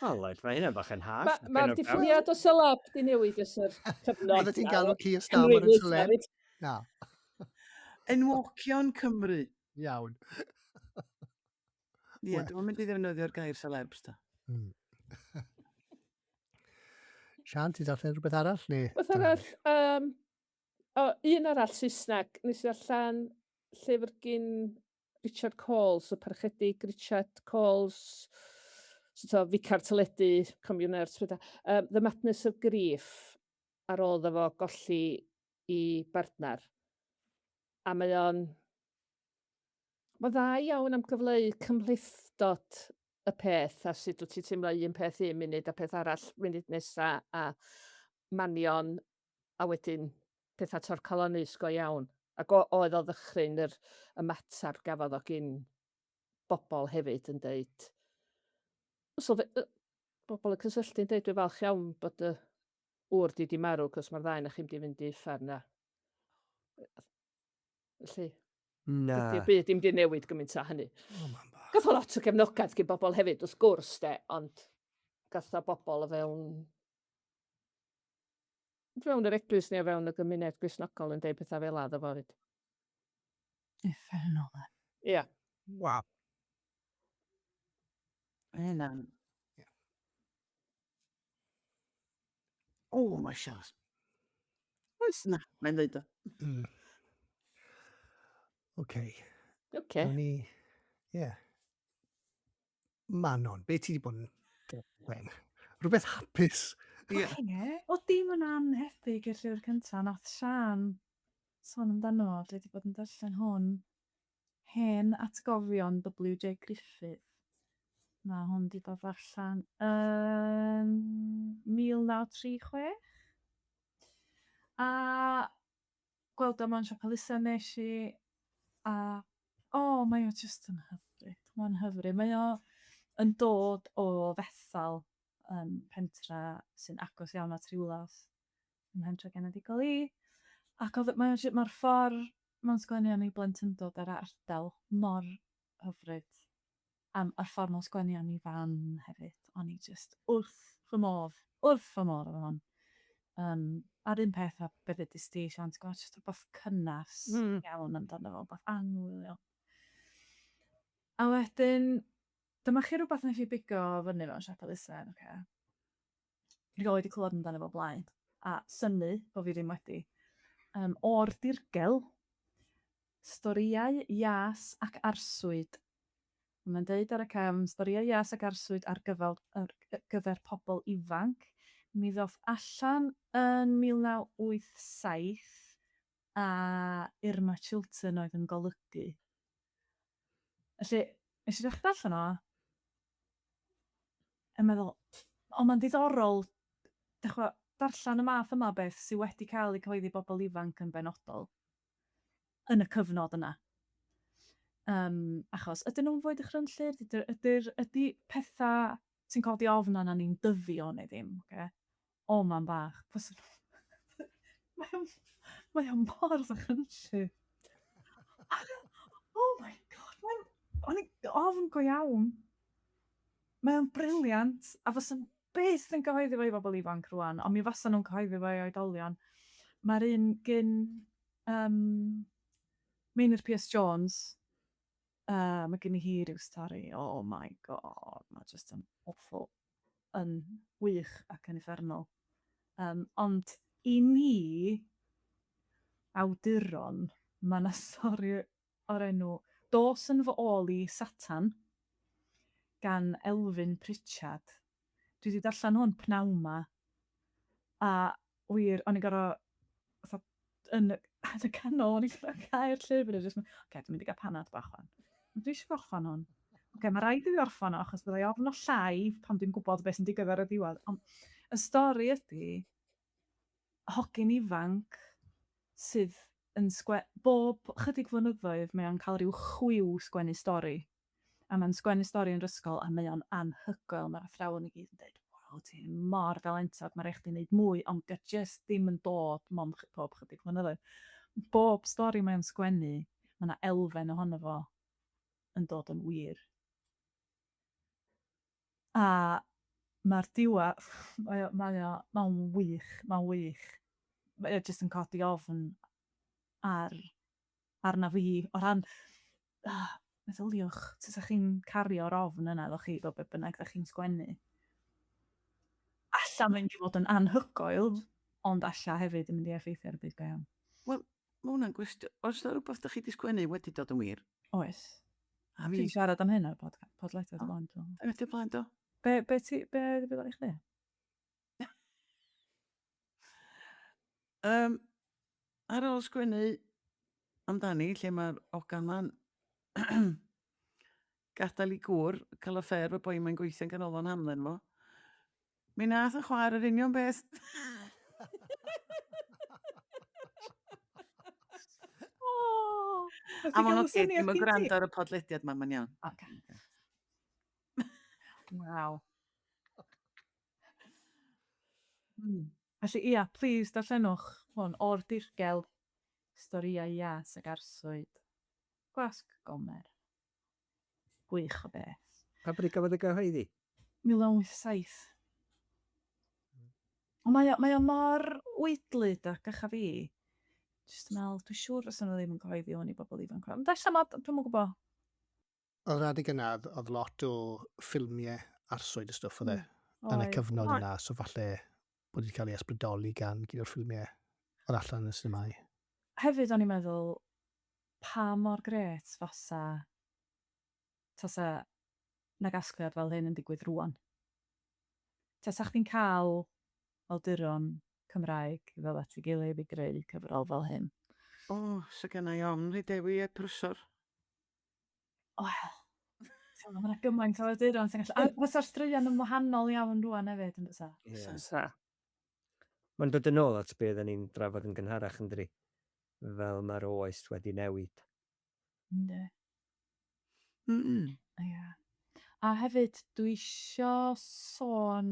Oed, mae hynny'n bach yn harsh. Mae'r diffiniad o celeb di newid ys yr cyfnod. Oedd ti'n galw Keir Starmer yn celeb? Na. Enwogion Cymru. Iawn. Ie, dwi'n mynd i ddefnyddio'r gair celebs ta. Sian, ti'n darllen rhywbeth arall? Beth arall? Un arall Saesneg. Nes i allan llyfr gyn Richard Coles, y parchedig Richard Coles, ficar teledu, communers, The Madness of Grief, ar ôl efo golli i bartnar. A mae dda iawn am gyfleu cymhlethdod y peth, a sut wyt ti teimlo un peth 1 munud a peth arall munud nesa, a manion, a wedyn pethau torcalonus go iawn. Ac oedd o ddychryn yr ymateb gafodd o gyn bobl hefyd yn deud. So, bobl y cysylltu'n deud dwi'n falch iawn bod y wr di marw, cos mae'r ddau na chi'n di fynd i uffarn na. Felly, Na. Dydy'r byd dim di newid gymaint â hynny. O, ma'n bach. Gath o lot o gefnogaeth gen bobl hefyd, wrth gwrs, de, ond gath o bobl o fewn yr eglwys neu o fewn y gymuned Gristnogol yn deud pethau fel addo fo fyd. Effernol, de. Ia. Waw. Mae hynna'n... Ie. O, mae sias. Oes na, mae'n dweud o. Mm. OK. Oce. Nawn ni... Ie. Manon, be ti wedi bod yn dweud? Rhywbeth hapus. Ie. O dim yn anhethig i'r llyfr cyntaf, nath Sian sôn amdano, dwi wedi bod yn darllen hwn. Hen Atgofion W.J. Griffith. Mae hwn wedi dod allan yn 1936. A gweld o mewn siop elusen nes i, a mae o just yn hyfryd. Mae'n hyfryd. Mae o yn dod o fethal pentra sy'n agos iawn at rhywlaeth ym Mhentre Genedigol i. Ac mae'r ffordd mae'n sgwennu yn ei blentyndod ar ardal mor hyfryd. A'r ffordd mae'n sgwennu yn ei fan hefyd. O'n i just wrth fy modd efo hon. A'r un peth a beth ydys ti, Sian, ti'n gwybod, just rhywbeth cynnas iawn amdano fo, rhywbeth angwylio. A wedyn, dyma chi rhywbeth nes i bigo fyny mewn siap elusen, oce. Dwi wedi clywed amdano fo blaen. A synnu, bo fi ddim wedi. O'r dirgel, storïau ias ac arswyd. Mae'n deud ar y cefn, storïau ias ac arswyd ar gyfer pobl ifanc. Mi ddoth allan yn 1987 a Irma Chilton oedd yn golygu. Felly, nes i ddechrau darllen o, yn meddwl, mae'n diddorol darllen y math yma beth sydd wedi cael ei cyhoeddi bobl ifanc yn benodol yn y cyfnod yna. Achos, ydyn nhw'n fwy dychrynllyd? Ydy pethau sy'n codi ofn yna ni'n dyddio neu ddim? Okay? O, mae'n bach. Mae o'n mor dychrynllyd. Oh my god. O'n i ofn go iawn. Mae o'n briliant. A fysa'n beth yn cyhoeddi fo i bobl ifanc rwan, ond mi fysa nhw'n cyhoeddi fo i oedolion. Mae'r un gyn Meinir P.S. Jones. Mae gen i hi ryw stori. Oh my god. Mae just yn awful. Yn wych ac yn effernol. Ond i ni, awduron, mae yna stori o'r enw Dos yn fy ôl i Satan gan Elfyn Pritchard. Dwi wedi darllen hwn pnawn ma. A wir, o'n i gorfod yn y canol, o'n i gorfod cael llyfr. Oce, dwi'n mynd i gael panad bach fan. Dwi eisiau gorffan hwn. Oce, mae rhaid i fi orffan o, achos byddai ofn o llai pan dwi'n gwybod beth sy'n digwydd ar y diwedd. Ond y stori ydy hogyn ifanc sydd yn bob chydig flynyddoedd mae o'n cael rhyw chwiw sgwennu stori. A mae'n sgwennu stori yn rysgol a mae o'n anhygoel. Mae'r athrawon i gyd yn dweud, waw, ti'n mor dalentog, mae'n rhaid chdi wneud mwy, ond dio just ddim yn dod pob chydig flynyddoedd. Bob stori mae'n sgwennu, mae yna elfen ohono fo yn dod yn wir. A mae'r diwedd, mae'n wych. Mae o jyst yn codi ofn arna fi o ran, meddyliwch, sut chi'n cario'r ofn yna, ddech chi, fel be bynnag ddech chi'n sgwennu. Alla mynd i fod yn anhygoel, ond alla hefyd yn mynd i effeithio ar y byd go iawn. Wel, mae hwnna'n gwestiwn. Os yna rhywbeth ydych chi wedi sgwennu wedi dod yn wir? Oes. A Fi siarad am hyn ar podleidiad o blaen. Da wedi blaen do? Be bydd i chdi? Ar ôl sgwennu amdani, lle mae'r ogan ma'n gadael i gŵr, cael affair fy boi mae'n gweithio'n ganolfan Hamlen fo. Mi nath yn chwaer yr union beth. A ma'n oce, dim yn gwrando ar y podlediad ma, ma'n iawn. Waw. Felly, ia, please, darllenwch hwn o'r dirgel storïau ias ac arswyd. Gwasg gomer. Gwych o beth. Pa bryd gafodd y gyhoeddi? 1987. Ond mae o mor weidlyd ac eich a fi. Just yn meddwl, dwi'n siŵr fysa nhw ddim yn cyhoeddi hwn i bobl ifanc. Ond allan dwi'n yn gwybod. Oedd adeg yna, oedd lot o ffilmiau arswyd y stwff oedd e yn y Oedd. cyfnod yna, so falle bod wedi cael ei ysbrydoli gan gyda'r ffilmiau oedd allan yn y sinemau. Hefyd o'n i'n meddwl, pa mor gret fysa tasa na gasgliad fel hyn yn digwydd rwan. Tasa chdi'n cael awduron Cymraeg fel at ei gilydd i greu cyfrol fel hyn. O, so genna i ofn i dewi e prysor. Wel, mae yna gymaint o awduron sy'n gallu... A fysa'r straeon yn wahanol iawn rwan hefyd, yn bysa? Sa. Mae'n dod yn ôl at be oedden ni'n drafod yn gynharach yn dri. Fel mae'r oes wedi newid. Ynddi. Mm-mm. Ia. A hefyd, dwi isio sôn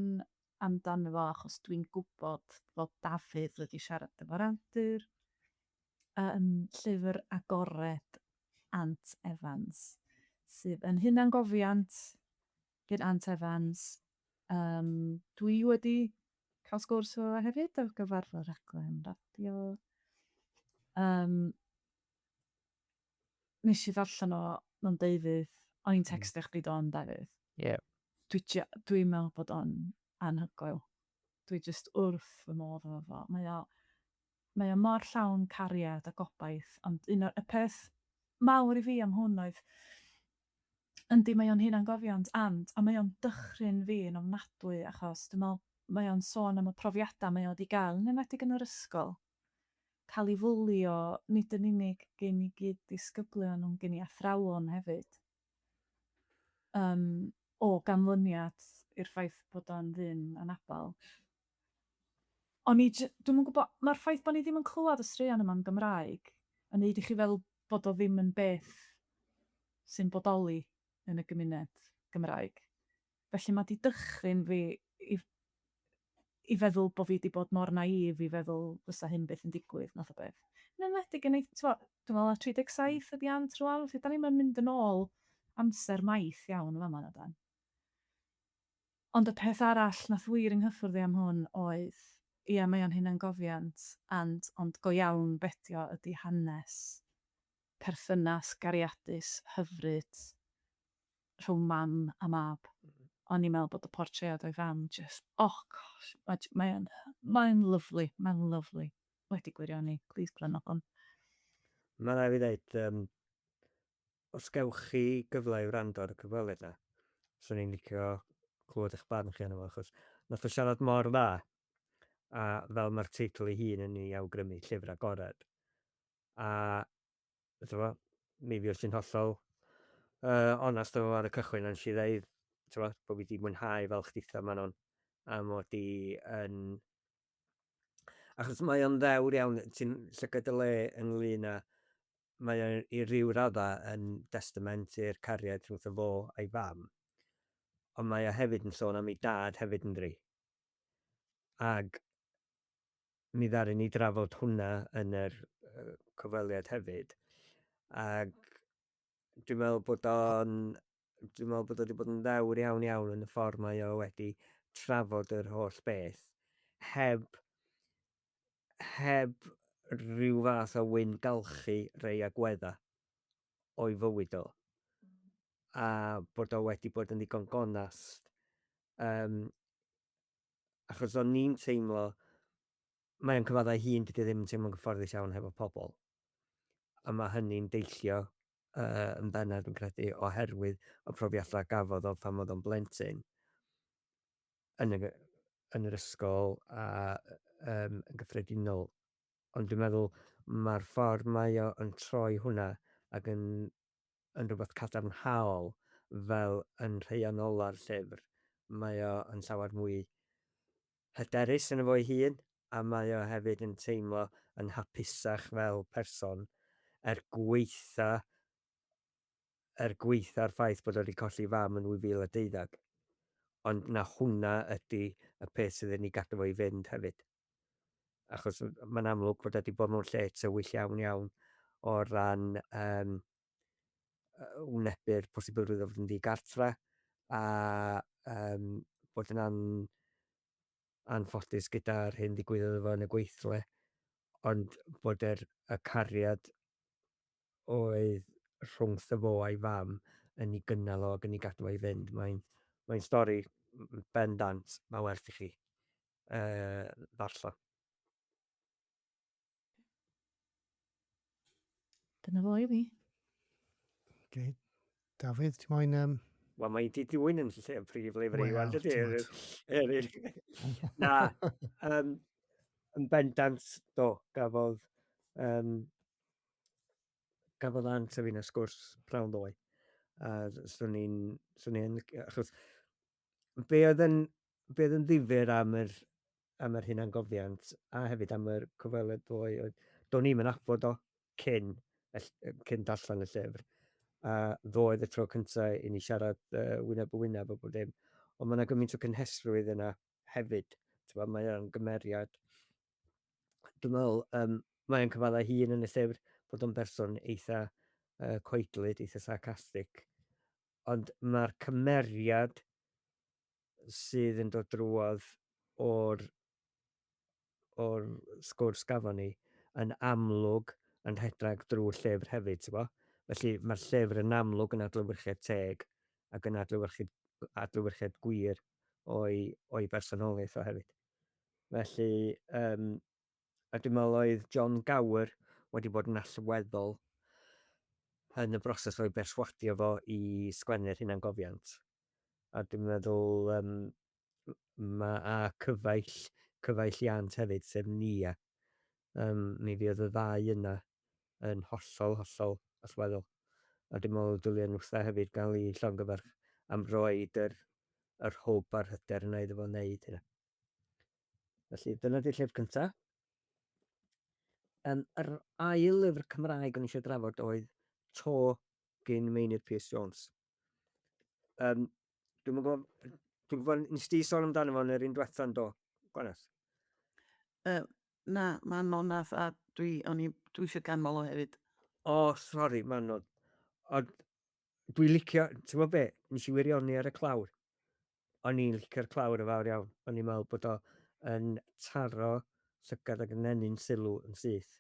amdano fo, achos dwi'n gwybod fod Dafydd wedi siarad efo'r awdur. Llyfr Agored Ant Evans, sydd yn Hen Atgofion gyda Ant Evans. Dwi wedi cael sgwrs o hefyd ar gyfarfod raglen radio. Nes i ddarllen o mewn deudydd, o'n i'n textio chdi don, Dafydd. Ie. Dwi'n meddwl bod o'n anhygoel. Dwi just wrth fy modd efo fo. Mae o mor llawn cariad a gobaith, ond un o'r peth mawr i fi am hwn oedd, yndi mae o'n Hen Atgofion and, a mae o'n dychryn fi yn ofnadwy, achos dwi'n meddwl mae o'n sôn am y profiadau mae o wedi gael, yn enwedig yn yr ysgol. Cael ei wylio, nid yn unig gen i gyd disgyblion, ond gen i athrawon hefyd. O ganlyniad i'r ffaith bod o'n ddyn anabal. Dwi'n gwybod, mae'r ffaith bod ni ddim yn clywed y straeon yma'n Gymraeg yn neud i chi feddwl bod o ddim yn beth sy'n bodoli yn y gymuned Gymraeg. Felly mae di dychryn fi i feddwl bod fi wedi bod mor naif i feddwl fysa hyn beth yn digwydd, nath o beth. Yn enwedig yn dwi'n meddwl 37 ydi ant rwan, felly da ni'n mynd yn ôl amser maith iawn yn fama na dan. Ond y peth arall nath wir yng nghyffwrdd i am hwn oedd, ia, mae o'n Hen Atgofion, ond go iawn bedio ydi hanes perthynas gariadus hyfryd rhwng mam a mab. O'n i'n meddwl bod y portread o'i fam just, oh gosh, mae'n lyflu, mae'n lyflu. Wedi gwirioni, please glynwch hwn. Mae'n rhaid i ddweud, os gewch chi gyfle i wrando ar y cyfweliad yna, so ni'n licio clywed eich barn chi arno fo, achos nath o siarad mor dda, a fel mae'r teitl ei hun yn ei awgrymu, Llyfr Agored. A, mi fi'n sy'n hollol onast efo ar y cychwyn, ond si ddeud, bod fi wedi mwynhau fel chditha ma'n on, a mod i yn... Achos mae o'n ddewr iawn, ti'n llygad y le ynglyn â, mae o'n i ryw radda yn testament i'r cariad rhwng fo a'i fam, ond mae o hefyd yn sôn am ei dad hefyd yn dri. Ag mi ddaru ni drafod hwnna yn yr cyfweliad hefyd, ag dwi'n meddwl bod o wedi bod yn ddewr iawn yn y ffordd mae o wedi trafod yr holl beth, heb rhyw fath o wyngalchu rei agwedda o'i fywyd o. A bod o wedi bod yn ddigon gonast. Achos o'n ni'n teimlo, mae'n cyfaddau hun dydy ddim yn teimlo'n gyfforddus iawn hefo pobl. A mae hynny'n deillio yn bennod yn credu oherwydd y profiadau gafodd o pan oedd o'n blentyn yn yr ysgol a yn gyffredinol. Ond dwi'n meddwl mae'r ffordd mae o yn troi hwnna ac yn rhywbeth cadarnhaol fel yn rheian ola'r llyfr. Mae o yn llawer mwy hyderus yn efo'i hun, a mae o hefyd yn teimlo yn hapusach fel person gweitha'r ffaith bod o wedi colli fam yn 2012. Ond na hwnna ydy y peth sydd yn ei gadw fo i fynd hefyd. Achos mae'n amlwg bod wedi bod mewn lle tywyll iawn o ran wynebu'r posibilrwydd o fod yn ddigartra a bod yn anffodus gyda'r hyn ddigwyddodd efo yn y gweithle, ond bod y cariad oedd rhwngth y fo a'i fam yn ei gynnal o ac yn ei gadw o'i fynd. Mae'n stori bendant, mae werth i chi ddarllen. Dyna fo i fi. Okay. Dafydd, ti'n moyn... Wel, mae di dwyn yn lle prif lyfr i wan, Wel, dydy? Na, yn bendant, do, gafodd Ant a fi'n y sgwrs prawn ddoe. A swn i'n, achos, be oedd yn ddifyr am yr Hen Atgofiant, a hefyd am yr cyfweliad ddoe, do'n i'm yn abod o cyn darllen y llyfr. A ddoedd y tro cyntaf i ni siarad wyneb o wyneb o bod dim. Ond mae yna gymaint o cynhesrwydd yna hefyd. Mae'n gymeriad. Dwi'n meddwl, mae'n cyfadda hun yn y llyfr bod o'n berson eitha coedlyd, eitha sarcastic. Ond mae'r cymeriad sydd yn dod drwodd o'r sgwrs gafon ni yn amlwg yn rhedrag drwy'r llyfr hefyd, ti'n bo? Felly mae'r llyfr yn amlwg yn adlewyrchiad teg ac yn adlewyrchiad gwir o'i bersonoliaeth o hefyd. Felly, a dwi'n meddwl oedd John Gower wedi bod yn allweddol yn y broses o'i berswadio fo i sgwennu'r Hen Atgofiant. A dwi'n meddwl a cyfaill Iant hefyd, sef Nia. Mi fydd y ddau yna yn hollol allweddol. A dwi'n meddwl dylien wrtha hefyd gael ei llongyfarch am roed yr hwb a'r hyder yna iddo fo wneud hynna. Felly dyna di'r llyfr cyntaf. Yr ail lyfr Cymraeg o'n eisiau drafod oedd To gyn Meinir Jones. Dwi'n gwybod, nes ti sôn amdano fo yn yr un diwetha'n do, Gwanes? Na, mae'n anodd a dwi eisiau ganmol o hefyd. O, sori, mae'n anodd. Ond dwi'n licio, ti'n gwybod be, nes i wirioni ar y clawr. O'n i'n licio'r clawr y fawr iawn. O'n i'n meddwl bod o yn taro llygad ac yn enyn sylw yn syth.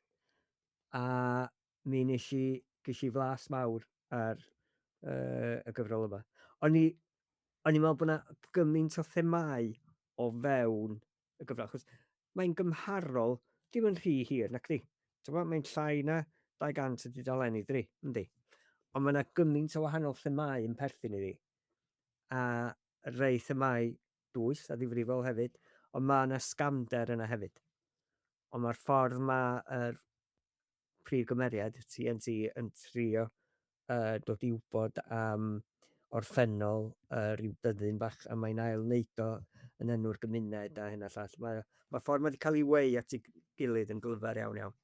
A mi nes i flas mawr ar y gyfrol yma. O'n i'n meddwl bod yna gymaint o themau o fewn y gyfrol, achos mae'n gymharol, dim yn rhy hir, nac di. Mae'n llai na 200 o dudalennau, yndi. Ond mae yna gymaint o wahanol themau yn perthyn iddi. A rhai themau dwys a ddifrifol hefyd, ond mae yna sgamder yna hefyd. Ond mae'r ffordd mae'r prif gymeriad, TNT, yn trio dod i wybod am orffennol rhyw byddin bach a mae'n ail wneud o yn enw'r gymuned a hynna llall. Mae'r ffordd mae wedi cael ei wei at ei gilydd yn glyfar iawn iawn.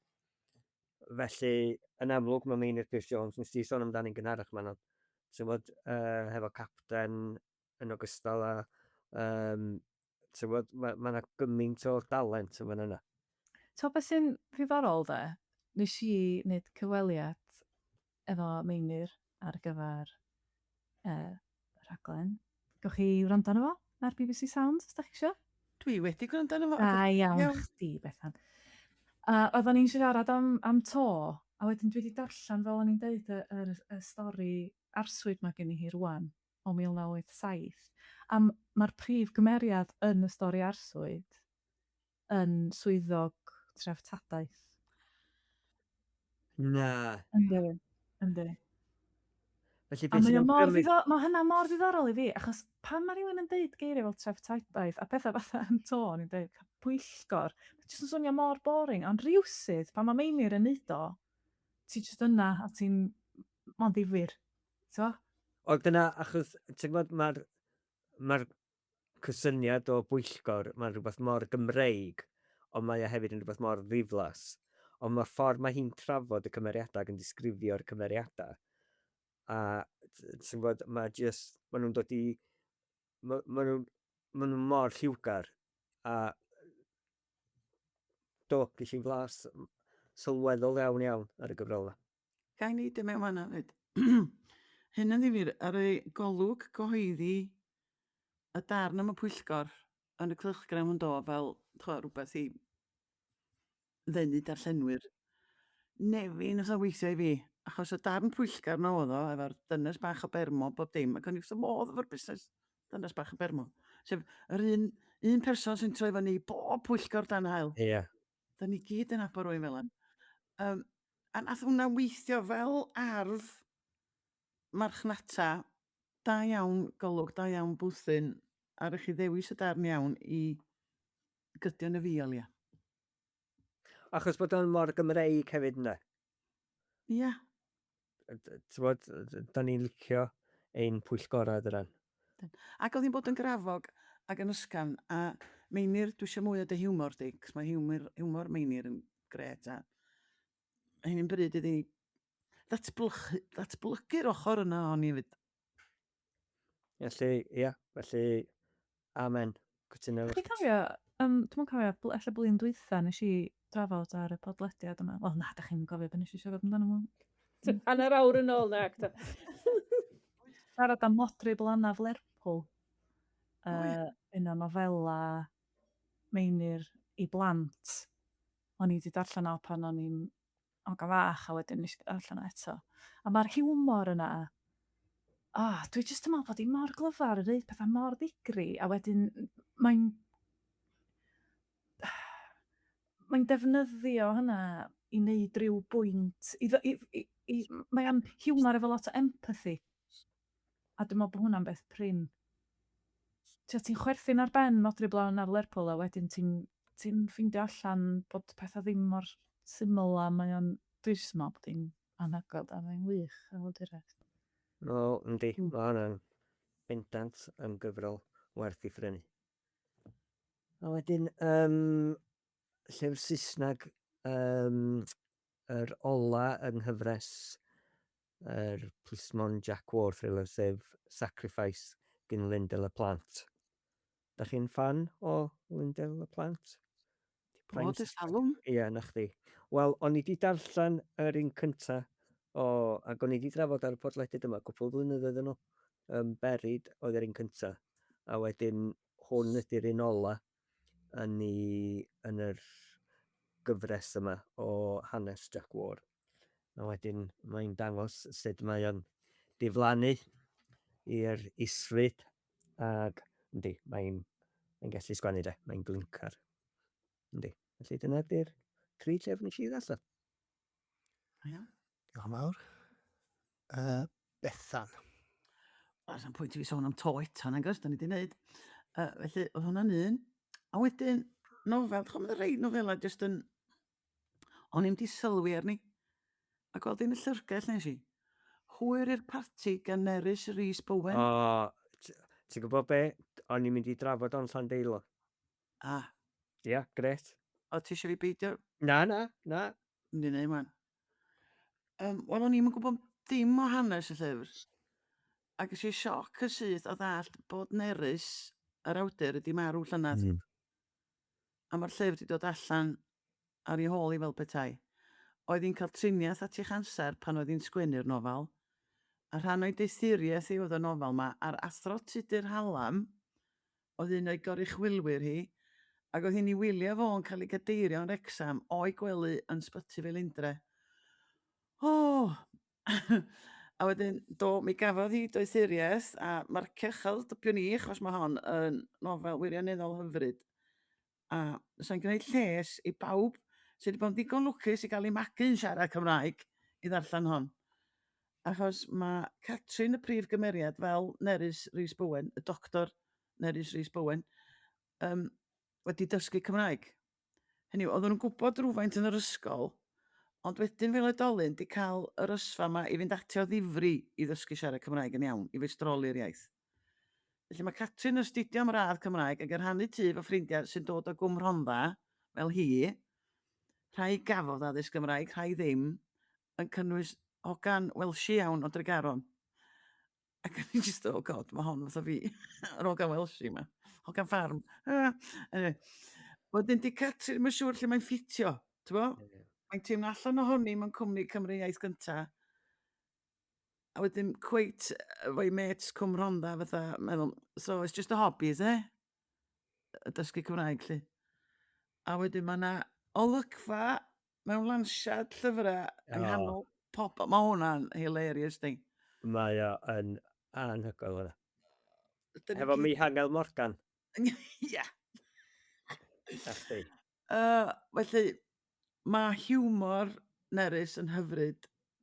Felly, yn amlwg mae Meinir Jones, nes ti sôn amdano'n gynharach ma'n o'n, hefo capten yn ogystal a mae yna gymaint o dalent yn fan yna. Beth sy'n ddiddorol de, nes i wneud cyfweliad efo Meinir ar gyfer y rhaglen. Gewch chi wrando arno fo ar BBC Sounds, os da chi eisiau? Dwi wedi gwrando arno fo. Da iawn chdi, Bethan. Oedden ni'n siarad am To, a wedyn dwi wedi darllen fel o'n i'n deud y stori arswyd mae gen i hi rwan o 1987. A mae'r prif gymeriad yn y stori arswyd yn swyddog treftadaeth. Na. Yndi. Felly, A mae hynna mor ddiddorol i fi, achos pan mae rhywun yn deud geiriau fel treftadaeth a pethau fatha yn To, ni'n deud pwyllgor, jyst yn swnio mor boring, ond rywsydd, pan mae Meinir yn neud o, ti jyst yna a ti'n mo'n ddifyr. O, dyna, achos, ti'n gwybod, mae'r cysyniad o bwyllgor, mae'n rhywbeth mor Gymreig, ond mae hefyd yn rhywbeth mor ddiflas. Ond mae'r ffordd mae hi'n trafod y cymeriadau ac yn disgrifio'r cymeriadau. A, ti'n gwybod, mae nhw'n dod i... Mae nhw'n mor lliwgar. A do, ges i'n flas sylweddol iawn ar y gyfrol yna. Gai ni dim mewn fanna fyd. Hyn yn ddifur, ar y golwg gyhoeddi y darn am y pwyllgor yn y cylchgrawn yn do fel rhywbeth i ddenu darllenwyr. Nefyn os o weithio i fi, achos y darn pwyllgar na oedd o, efo'r dynes bach o bermo, bob dim, ac o'n i wrth y modd efo'r busnes dynes bach o bermo. Sef, yr un person sy'n troi fyny bob pwyllgor dan hael. Ie. Da ni gyd yn abo rwy'n fel yna. A nath hwnna weithio fel arf marchnata da iawn golwg, da iawn bwthyn, a rych chi ddewis y darn iawn i gydio yn y fiol, ia. Achos bod o'n mor Gymreig hefyd yna. Ia. T'wod, da ni'n licio ein pwyllgorau dyran. Ac oedd hi'n bod yn grafog ac yn ysgafn, a Meinir, dwi eisiau mwy o dy hiwmor di, cos mae hiwmor Meinir yn gret, a hyn yn bryd iddi ddatblygu'r ochr yna o'n i fyd. Felly, amen. Cytuno efo Dwi'n chi. cofio, dwi'n cofio, allan blwyddyn dwytha nes i drafod ar y podlediad yma. Wel, na, da chi'n cofio beth nes i siarad amdano nhw. Hanner awr yn ôl na acta. Siarad am Modry Blanaf Lerpwl. O, ie. Un o nofela Meinir i blant. O'n i wedi darllen o pan o'n i'n ogan fach, a wedyn nes i darllen o eto. A mae'r hiwmor yna, dwi jyst yn meddwl bod hi mor glyfar yn dweud pethau mor ddigri, a wedyn mae'n defnyddio hynna i wneud rhyw bwynt. Mae o'n hiwmor efo lot o empathy. A dwi'n meddwl bod hwnna'n beth prin. Ti'n chwerthin ar ben Modry Blanaf Lerpwl, a wedyn ti'n ffeindio allan bod pethau ddim mor syml, a dwi'n jyst yn meddwl bod hi'n anhygoel, a mae'n wych a wladuraeth. No, yndi. Mae hwnna'n bendant yn gyfrol werth i ffrynu. A wedyn, llyfr Saesneg, yr ola yng nghyfres yr plismon Jack Warfield, sef Sacrifice gyn Lynda Plante. Da chi'n fan o Lynda Plante? Bod y salwm. Ie, na chdi. Wel, o'n i wedi darllen yr un cynta, ac o'n i wedi drafod ar y podlediad yma cwpl blynyddoedd yn ôl. Mererid oedd yr un cynta, a wedyn hwn ydy'r un ola yn yr gyfres yma o hanes Jack War. A wedyn mae'n dangos sut mae o'n diflannu i'r isfryd, ac yndi, mae'n gallu sgwennu de, mae'n glincar. Yndi, felly dyna ydy'r 3 llyfr nes i ddarllen. Iawn. Diolch yn fawr. Bethan. Oes am pwynt i fi sôn am toet, hwnna'n gos, da ni wedi gwneud. Felly, oedd hwnna'n un. A wedyn, nofel, chom y rei nofela, jyst yn... O'n i'n di sylwi arni. A gweld un y llyfrgell nes i. Hwyr i'r parti gan Nerys Rhys Bowen. Ti'n gwybod be? O'n i'n mynd i drafod o'n Llandeilo. Ia, gret. O, ti eisiau fi beidio? Na. Mynd i wneud man. Wel, o'n i'n gwybod dim o hanes y llyfr. Ac eisiau sioc y syth o ddallt bod Nerys, yr awdur, ydi marw llynedd. A mae'r llyfr wedi dod allan ar ei hôl i fel petai. Oedd hi'n cael triniaeth at eich amser pan oedd hi'n sgwennu'r nofel. A rhan o'i deithuriaeth i oedd y nofel yma ar athro Tudur Hallam, oedd un o'i goruchwylwyr hi, ac oedd hi'n ei wylio fo yn cael ei gadeirio yn Wrecsam o'i gwely yn Sbyty fel Undre. A wedyn, mi gafodd hi doethuriaeth, a mae'r cechel dypion ni, achos mae hon yn nofel wirioneddol hyfryd. A sa'n gwneud lles i bawb sydd wedi bod yn digon lwcus i gael ei magu'n siarad Cymraeg i ddarllen hon. Achos mae Catrin y prif gymeriad fel Nerys Rhys Bowen, y doctor Nerys Rhys Bowen, wedi dysgu Cymraeg. Hynny yw, oedden nhw'n gwybod rhywfaint yn yr ysgol, ond wedyn fel oedolyn di cael yr ysfa yma i fynd ati o ddifri i ddysgu siarad Cymraeg yn iawn, i feistroli'r iaith. Felly mae Catrin yn astudio am radd Cymraeg ac yn rhannu tŷ fo ffrindiau sy'n dod o Gwm Rhondda, fel hi, rhai gafodd addysg Gymraeg, rhai ddim, yn cynnwys hogan Welshi iawn o Dregaron. Ac yn i just, oh god, mae hon fatha fi, yr hogan Welshi yma, hogan ffarm. Anyway, wedyn di Catrin, mae'n siŵr lle mae'n ffitio, ti'n bo? Mae'n teimlo allan ohoni mewn cwmni Cymru iaith gynta. A wedyn cweit fo'i mates Cwm Rhondda fatha meddwl, so it's just a hobby, is it? Y dysgu Cymraeg, lle. A wedyn ma' 'na olygfa mewn lansiad llyfrau yng O, nghanol pop. Ma' hwnna'n hilarious, di. mae o yn anhygoel yna. Dyn ni Hefo gyd... Mihangel Morgan, Ia. a chdi. Felly, mae hiwmor nerys yn hyfryd.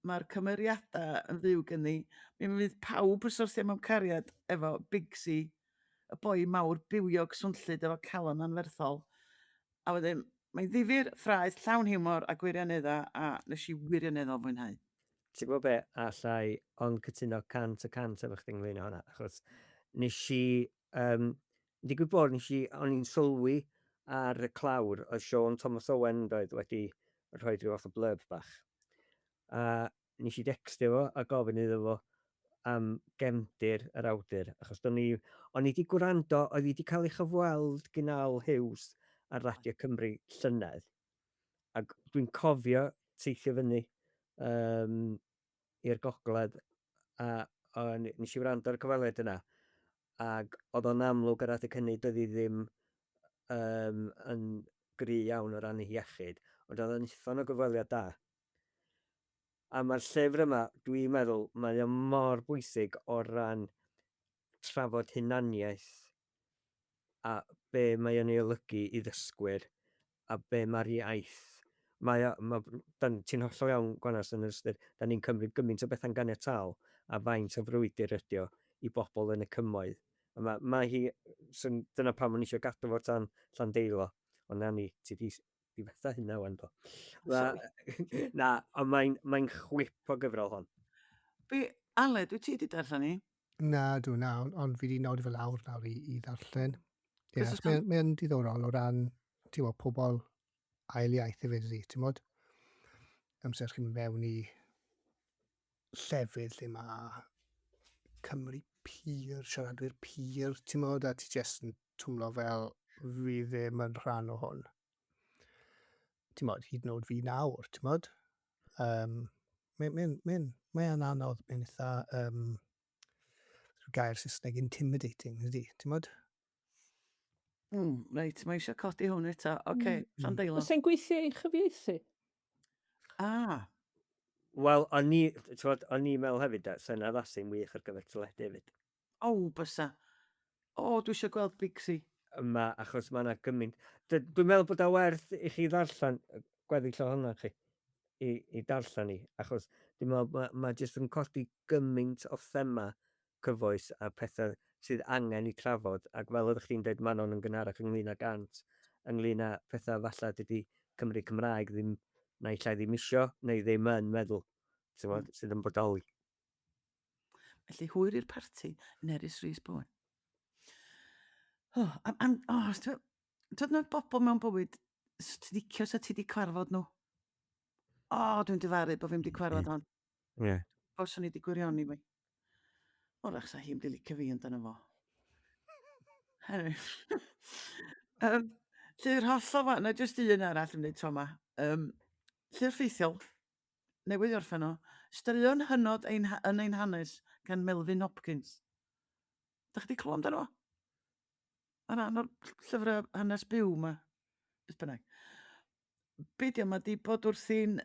Mae'r cymeriadau yn ddiw gen ni. Mi fydd pawb yn syrthio mewn cariad efo Bigsy, y boi mawr bywiog swnllyd efo calon anferthol. A wedyn, mae'n ddifyr, ffraeth, llawn hiwmor a gwirioneddau, a nes i wirioneddol fwynhau. Ti'n gwybod be, allai ond cytuno 100% efo chdi ynglyn â hwnna, achos nes i, digwydd bod o'n i'n sylwi ar y clawr o Siôn Thomas Owen doedd wedi rhoi rhyw fath o blurb bach. A nes i dextio fo a gofyn iddo fo am gefndir yr awdur, achos o'n i wedi gwrando, oedd i wedi cael ei chyfweld gynnal Hughes ar Radio Cymru llynedd, ac dwi'n cofio teithio fyny i'r gogledd, a nes i wrando ar y cyfweliad yna, ac oedd o'n amlwg ar adeg hynny doedd hi ddim yn gry iawn o ran ei iechyd, ond oedd o'n uffon o gyfweliad da. A mae'r llyfr yma, dwi'n meddwl, mae o mor bwysig o ran trafod hunaniaeth a be mae o'n ei olygu i ddysgwyr a be mae'r iaith. Ti'n hollol iawn, Gwanas, yn ystod, da ni'n cymryd gymaint o bethau'n ganiataol a faint o frwydr ydi o i bobl yn y cymoedd. Mae hi, dyna pam o'n i eisiau gadw fo tan Llandeilo, ond na ni, ti di fetha hynna wan do. Na, ond mae'n chwip o gyfrol hon. Aled, wyt ti wedi darllen ni? Na, dwi'n na, ond fi wedi nodi fel lawr nawr i ddarllen. Ie, Cos os mae'n diddorol o ran, ti'n gwybod, pobl ail iaith hefyd ydi, ti'n gwybod? Amser chi'n mynd mewn i llefydd lle mae Cymru pur, siaradwyr pur, ti'n gwybod, a ti jyst yn twmlo fel fi ddim yn rhan o hwn. Ti'n gwybod, hyd yn oed fi nawr, ti'n gwybod? Mae'n anodd, mae'n eitha gair Saesneg intimidating, ydy, ti'n gwybod? Reit, mae eisiau codi hwn eto. Oce, Llandeilo. Os e'n gweithio i chyfieithu? Wel, o'n i meddwl hefyd, sy'n addasu'n wych ar gyfer teledu hefyd. Bysa. Dwi eisiau gweld Bigsy. Achos mae yna gymaint. Dwi'n meddwl bod o werth i chi ddarllen, gweddill o hwnna chi, i darllen ni, achos dwi'n meddwl mae jyst yn codi gymaint o thema cyfoes a pethau sydd angen i trafod, ac fel ydych chi'n dweud Manon yn gynharach ynglyn â gant, ynglyn â pethau falle dydy Cymru Cymraeg ddim, naill ai ddim isio, neu ddim yn meddwl, sydd yn bodoli. Felly hwyr i'r parti, Nerys Rhys Bowen. Dod nhw'n bobl mewn bywyd, ti di cio sa ti di cwarfod nhw. Dwi'n difaru bod fi'n di cwarfod hon. Ie. Os o'n i di gwirioni fi. Wrach sa hi'n di licio fi amdano fo. Llyfr hollol fa, na jyst un arall yn neud tro ma. Llyfr ffeithiol, newydd i orffen o, straeon hynod yn ein hanes gan Melvin Hopkins. Da chi di clywed amdano fo? Ar ran o'r llyfrau hanes byw ma. Beth bynnag. Beidio ma di bod wrthi'n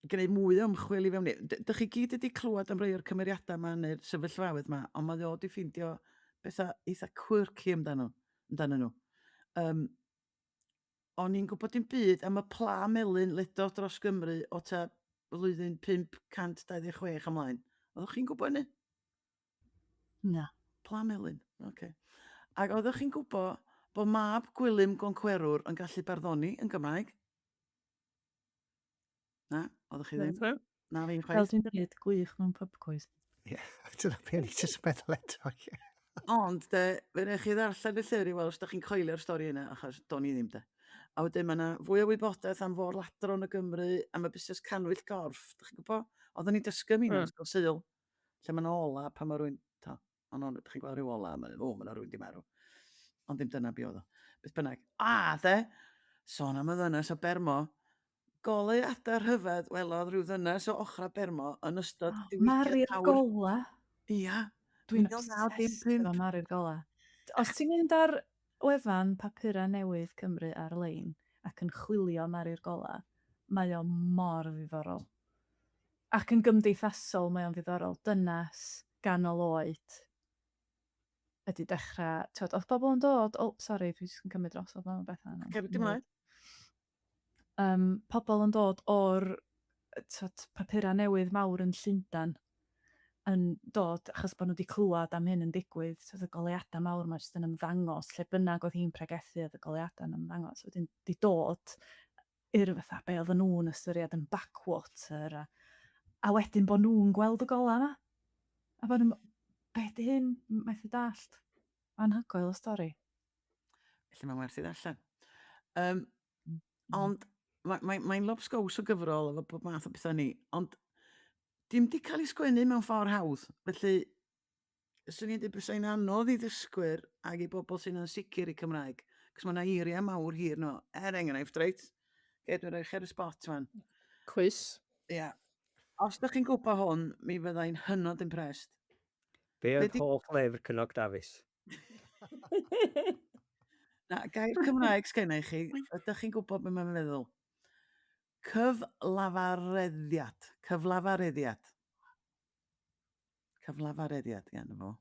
gwneud mwy o ymchwil i fewn. Dych chi gyd wedi clywed am rei o'r cymeriadau yma neu'r sefyllfaoedd yma, ond mae o wedi ffeindio bethau eitha quirky amdano nhw. O'n i'n gwybod dim byd am y pla melyn ledo dros Gymru o ta flwyddyn 526 ymlaen. Oeddech chi'n gwybod hynny? Na. Pla melyn, oce. Ac oeddech chi'n gwybod bod mab Gwilym Goncwerwr yn gallu barddoni yn Gymraeg? Na, oeddech chi ddim? Na fi'n Fel chwaith. dwi'n dweud, gwych mewn pub quiz. Ie, dyna beth o'n i jyst yn meddwl eto. Ond, fe rhaid chi ddarllen y llyfr i weld os da chi'n coelio'r stori yna, achos do'n i ddim de. A wedyn mae yna fwy o wybodaeth am fôr ladron y Gymru, am y busnes canwyll gorff. Da chi'n gwybod? Oedden ni'n dysgu am un yn ysgol Sul, lle mae yna ola pan mae rhywun... Ond da chi'n gweld rhyw ola, mae yna rhywun di marw. Ond ddim dyna bi oedd o. Beth bynnag. Sôn am y ddynes o Bermo, golau adar hyfedd welodd rhyw ddynes o ochra Bermo yn ystod diwygiad Mererid awr. gola. Ia. Dwi'n 1995. obsessed efo Mererid gola. Os ti'n mynd ar wefan papura newydd Cymru ar-lein ac yn chwilio Mererid gola, mae o mor ddiddorol. Ac yn gymdeithasol mae o'n ddiddorol. Dynas, ganol oed, ydy dechrau... Oedd bobl yn dod... sori, dwi'n jyst yn cymryd dros oedd yma Bethan. Ceri dim mlaen. Pobl yn dod o'r papura newydd mawr yn Llyndan yn dod achos bod nhw wedi clywed am hyn yn digwydd. Y goleuadau mawr yma jyst yn ymddangos lle bynnag oedd hi'n pregethu oedd y goleuadau yn ymddangos. Wedyn di dod i'r fatha be oedd nhw'n ystyried yn backwater a wedyn bod nhw'n gweld y gola yma. A bod nhw'n be di hyn? Methu dallt. Anhygoel y stori. Felly mae'n werth i ddarllen. Ond mae'n lobsgaws o gyfrol efo bob math o bethau ni. Ond dim di cael ei sgwennu mewn ffordd hawdd. Felly, swn i'n dweud bysau'n anodd i ddysgwyr ac i bobl sy'n yn sicr i Cymraeg. Cos mae yna eiriau mawr hir no. Enghraifft, reit? Dwi'n rhoi chi ar y spot fan. Cwys. Ia. Os ydych chi'n gwybod hwn, mi fyddai'n hynod impressed. Be Be oedd di- hoff lefr Cynog Dafis? Na, gair Cymraeg sgennau chi, ydych chi'n gwybod beth mae'n meddwl? Cyflafareddiad. Cyflafareddiad. Cyflafareddiad, ia, na fo.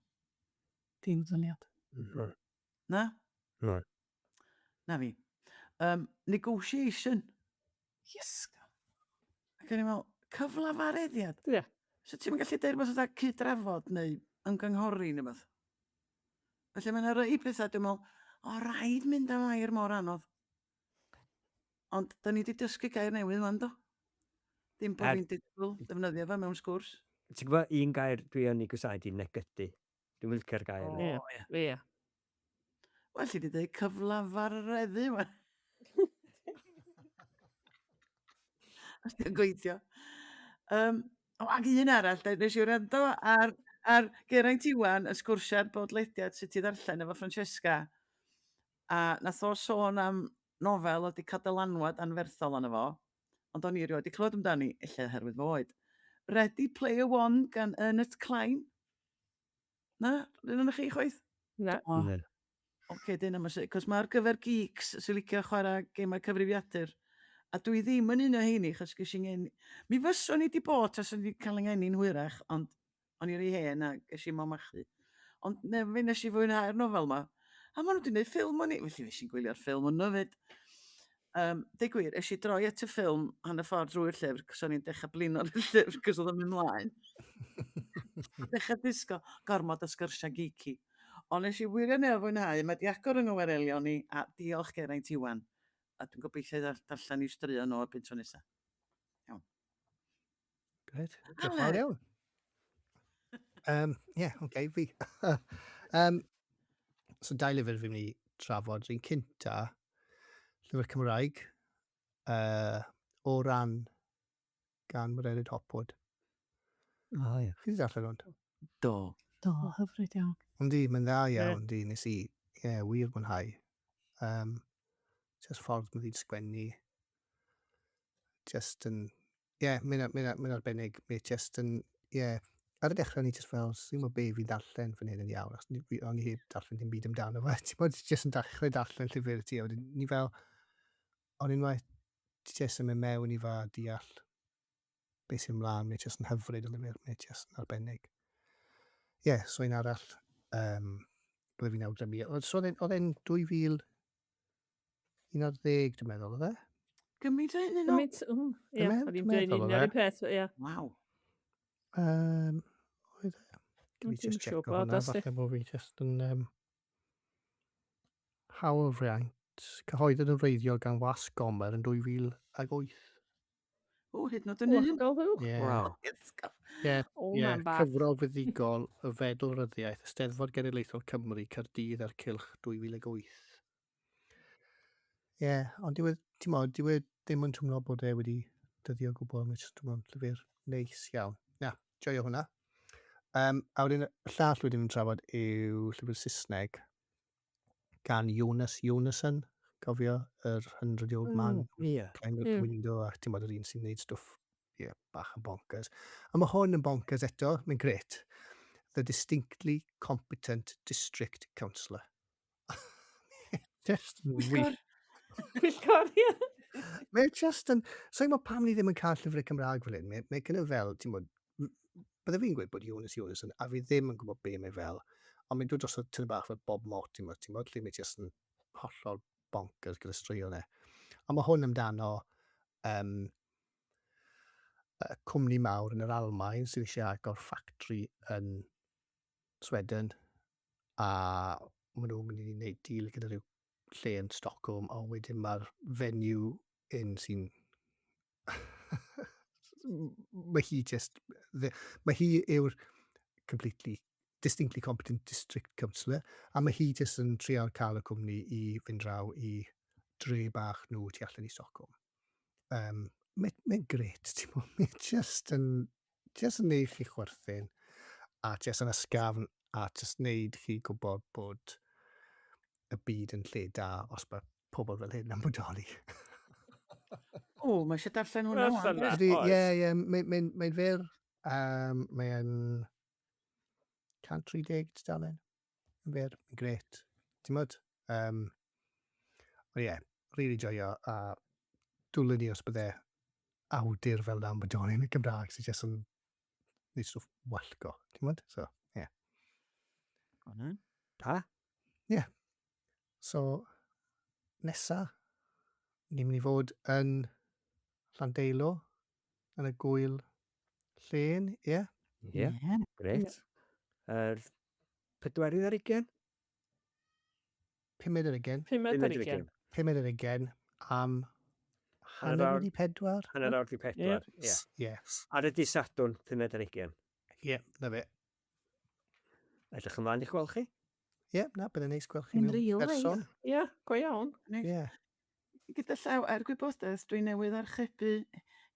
Dim syniad. Na? No. Na fi. Negotiation. Yes. Ac yn i'n meddwl, cyflafareddiad. Ie. So ti'n gallu deud beth oedd cydrafod neu ymgynghori neu beth? Felly mae yna rhai pethau, dwi'n meddwl, o rhaid mynd am air mor anodd. Ond, da ni wedi dysgu gair newydd fan do. Dim bod fi'n defnyddio fe mewn sgwrs. Ti'n gwybod un gair dwi yn ei gwsau di negydu? Dwi'n licio'r gair. O, ni. ie. Ie. Wel, ti wedi dweud cyflafareddu, wan. Os ti'n gweithio. Ac un arall, nes i wrando ar Geraint Iwan, y sgwrsiad bodlediad sydd ti ddarllen efo Francesca. A nath o sôn am nofel oedd wedi cael dylanwad anferthol arno fo. Ond o'n i erioed wedi clywed amdani, ella herwydd fo oed. Ready Player One gan Ernest Cline. Na? Rydyn nhw'n chi chwaith? Na. Ne. Oce, dyna ma sy'n... Cos mae'r gyfer geeks sy'n licio chwarae gemau cyfrifiadur. A dwi ddim yn un o heini, chos ges i'n ngeni... Mi fyswn i wedi bod os o'n i cael yng ngeni'n hwyrach, ond o'n i rei hen a ges i momachu. Ond nefyn nes i fwynhau'r nofel ma. A maen nhw wedi gwneud ffilm o'n i. Felly nes i'n gwylio'r ffilm o'n nofyd. Deu gwir, es i droi at y ffilm han y ffordd drwy'r llyfr, cos o'n i'n dechrau blino'r llyfr, cos oedd o'n mynd mlaen. Dechrau disgo gormod o sgyrsiau geeky. Ond nes i wirionedd fwynhau, mae di agor yng nghywerelio ni, a diolch Geraint Iwan. A dwi'n gobeithio darllen i straeon o'r byd tro nesaf. Gred. Diolch yn fawr iawn. Ie, oce, fi. So, dau lyfr fi'n mynd i trafod. Rwy'n cynta, Llyfr Cymraeg, o ran gan Mererid Hopwood. O, ie. Chi wedi darllen hwn? Do. Do, hyfryd iawn. Yndi, mae'n dda Ie. iawn, di, nes i, wir mwynhau. Just ffordd mae ddi'n sgwennu. Just yn, mae'n arbennig. Mae'n just yn, ar y dechrau ni just fel, sy'n mwyn be fi'n darllen fan hyn yn iawn. O'n i heb darllen dim byd amdano fe. Ti'n bod, just yn dechrau darllen llyfr ti. Ni fel, o'n i'n waith, just yn mynd mewn i fa deall beth sy'n mlaen. Mae'n just yn hyfryd o lyfr. Mae'n just yn arbennig. So un arall, bydde fi'n awgrymu. So oedd e'n 2011, dwi'n meddwl, oedd e? Gymryd ein yn o. Gymaint, ie, Dwi'n oedd hi'n meddwl dweud oedd un e. o'r peth, ie. Waw. Oedd e? Dwi Dwi'm just siŵr checo bod hwnna, os 'di. falle bod fi just yn hawlfraint, cyhoeddwyd yn wreiddiol gan Was Gomer yn 2008. O, hyd yn oed yn un. Gwrgol, Ie. Waw. O, Ie, man bach. cyfrol fuddigol y Feddwl-ryddiaeth, Eisteddfod Genedlaethol Cymru, Caerdydd ar Cylch 2008. Ond diwedd ddim yn twmlo bod e wedi dyddio o gwbl, mae'n jyst yn llyfr neis iawn. Joio hwnna. A wedyn y llall wedyn yn trafod yw llyfr Saesneg gan Jonas Jonasson, Cofio, yr 100-year-old man, Ie. climb the window, a ti'n bod yr un sy'n neud stwff bach yn bonkers. A mae hwn yn bonkers eto, mae'n gret. The distinctly competent district councillor. Just yn wych. Pwyllgor, ie. Mae just yn... So mae pam ni ddim yn cael llyfrau Cymraeg fel hyn. Mae gyda fel, ti'n bod... Bydde fi'n gweud bod Jonas, a fi ddim yn gwybod be mae fel. Ond mae'n dod dros y tyn bach fel Bob Mott, ti'n bod, lle mae just yn hollol bonkers gyda straeon e. A mae hwn amdano cwmni mawr yn yr Almaen sydd eisiau agor ffactri yn Sweden, a maen nhw'n mynd i wneud deal gyda rhyw lle yn Stockholm, a wedyn mae'r venue sy'n... mae hi yw'r distinctly competent district councillor, a mae hi jyst yn trio cael y cwmni i fynd draw i dre bach nhw tu allan i Stockholm. Mae'n gret, ti'n mwyn, mae'n just yn neud chi chwerthin, a just yn ysgafn, a just neud chi gwybod bod y byd yn lle da os mae pobl fel hyn yn bodoli. O, mae eisiau darllen hwnna. Darllen wan. hwnna. Ie, mae'n fyr, mae'n 130 tudalen. Yn fyr, mae'n gret. Ti'n mwyd? Ie, really joio, a dwlen ni os bydde awdur fel na'n bodoli yn y Gymraeg sy'n jyst yn neud stwff wallgo. Ti'n mwyd? So, ie. Da? Ie. So, nesa, ni'n mynd i fod yn Llandeilo, yn y gwyl llên, ie? Ie. Gret. Yr 40 Pumed yr ugen. 5 Pumed yr ugen am Hanner hanner awr. wedi 4. Hanner awr di 4. Ie. Ie. Ar y dydd Sadwrn, 40. Ie, na fe. Edrych ymlaen i'ch gweld chi. Ie, na, bydd yn neis gweld chi Yn mewn real person. Ie, go iawn. Ie. Gyda llaw, gwybodaeth, dwi'n newydd archebu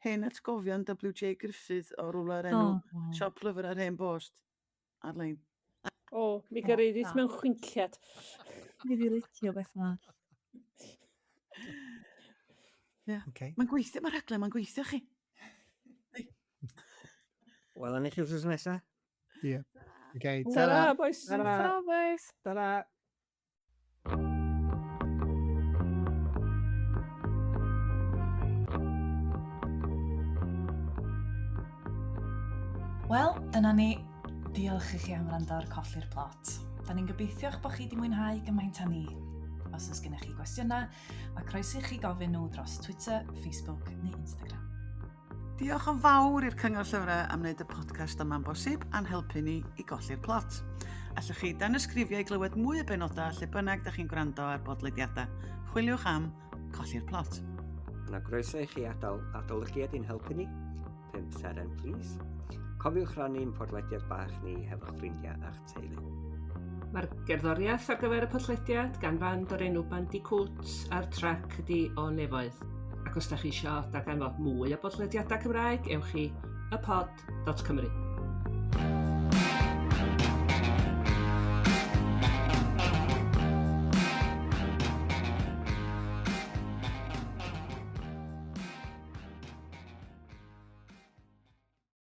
Hen Atgofion W.J. Griffith o rwla o'r enw Siop Llyfr ar Hen Bost ar-lein. O, mi gyreirydd mewn chwinciad. Mi di licio beth yma. Okay. Mae'n gweithio, mae'r rhaglen, mae'n gweithio chi. Wel, a'n eich wrth nesaf? Ie. Okay, Ta-ra, ta-ra. boys. Ta-ra. boys. Ta-ra. Wel, dyna ni. Diolch i chi am wrando ar Colli'r Plot. Da ni'n gobeithio eich bod chi wedi mwynhau gymaint â ni. Os oes gennych chi gwestiynau, mae croeso i chi gofyn nhw dros Twitter, Facebook neu Instagram. Diolch yn fawr i'r Cyngor Llyfrau am wneud y podcast yma'n bosib a'n helpu ni i golli'r plot. Allwch chi dan ysgrifio i glywed mwy o benodau lle bynnag da chi'n gwrando ar bodlediadau. Chwiliwch am Colli'r Plot. Yna groeso i chi adolygiad i'n helpu ni. 5 seren, please. Cofiwch rannu'n podlediad bach ni hefo'ch ffrindiau a'ch teulu. Mae'r gerddoriaeth ar gyfer y podlediad gan fand o'r enw Bandicoots a'r trac ydi o Nefoedd. Ac os da chi eisiau darganfod mwy o bodlediadau Cymraeg, ewch i ypod.cymru.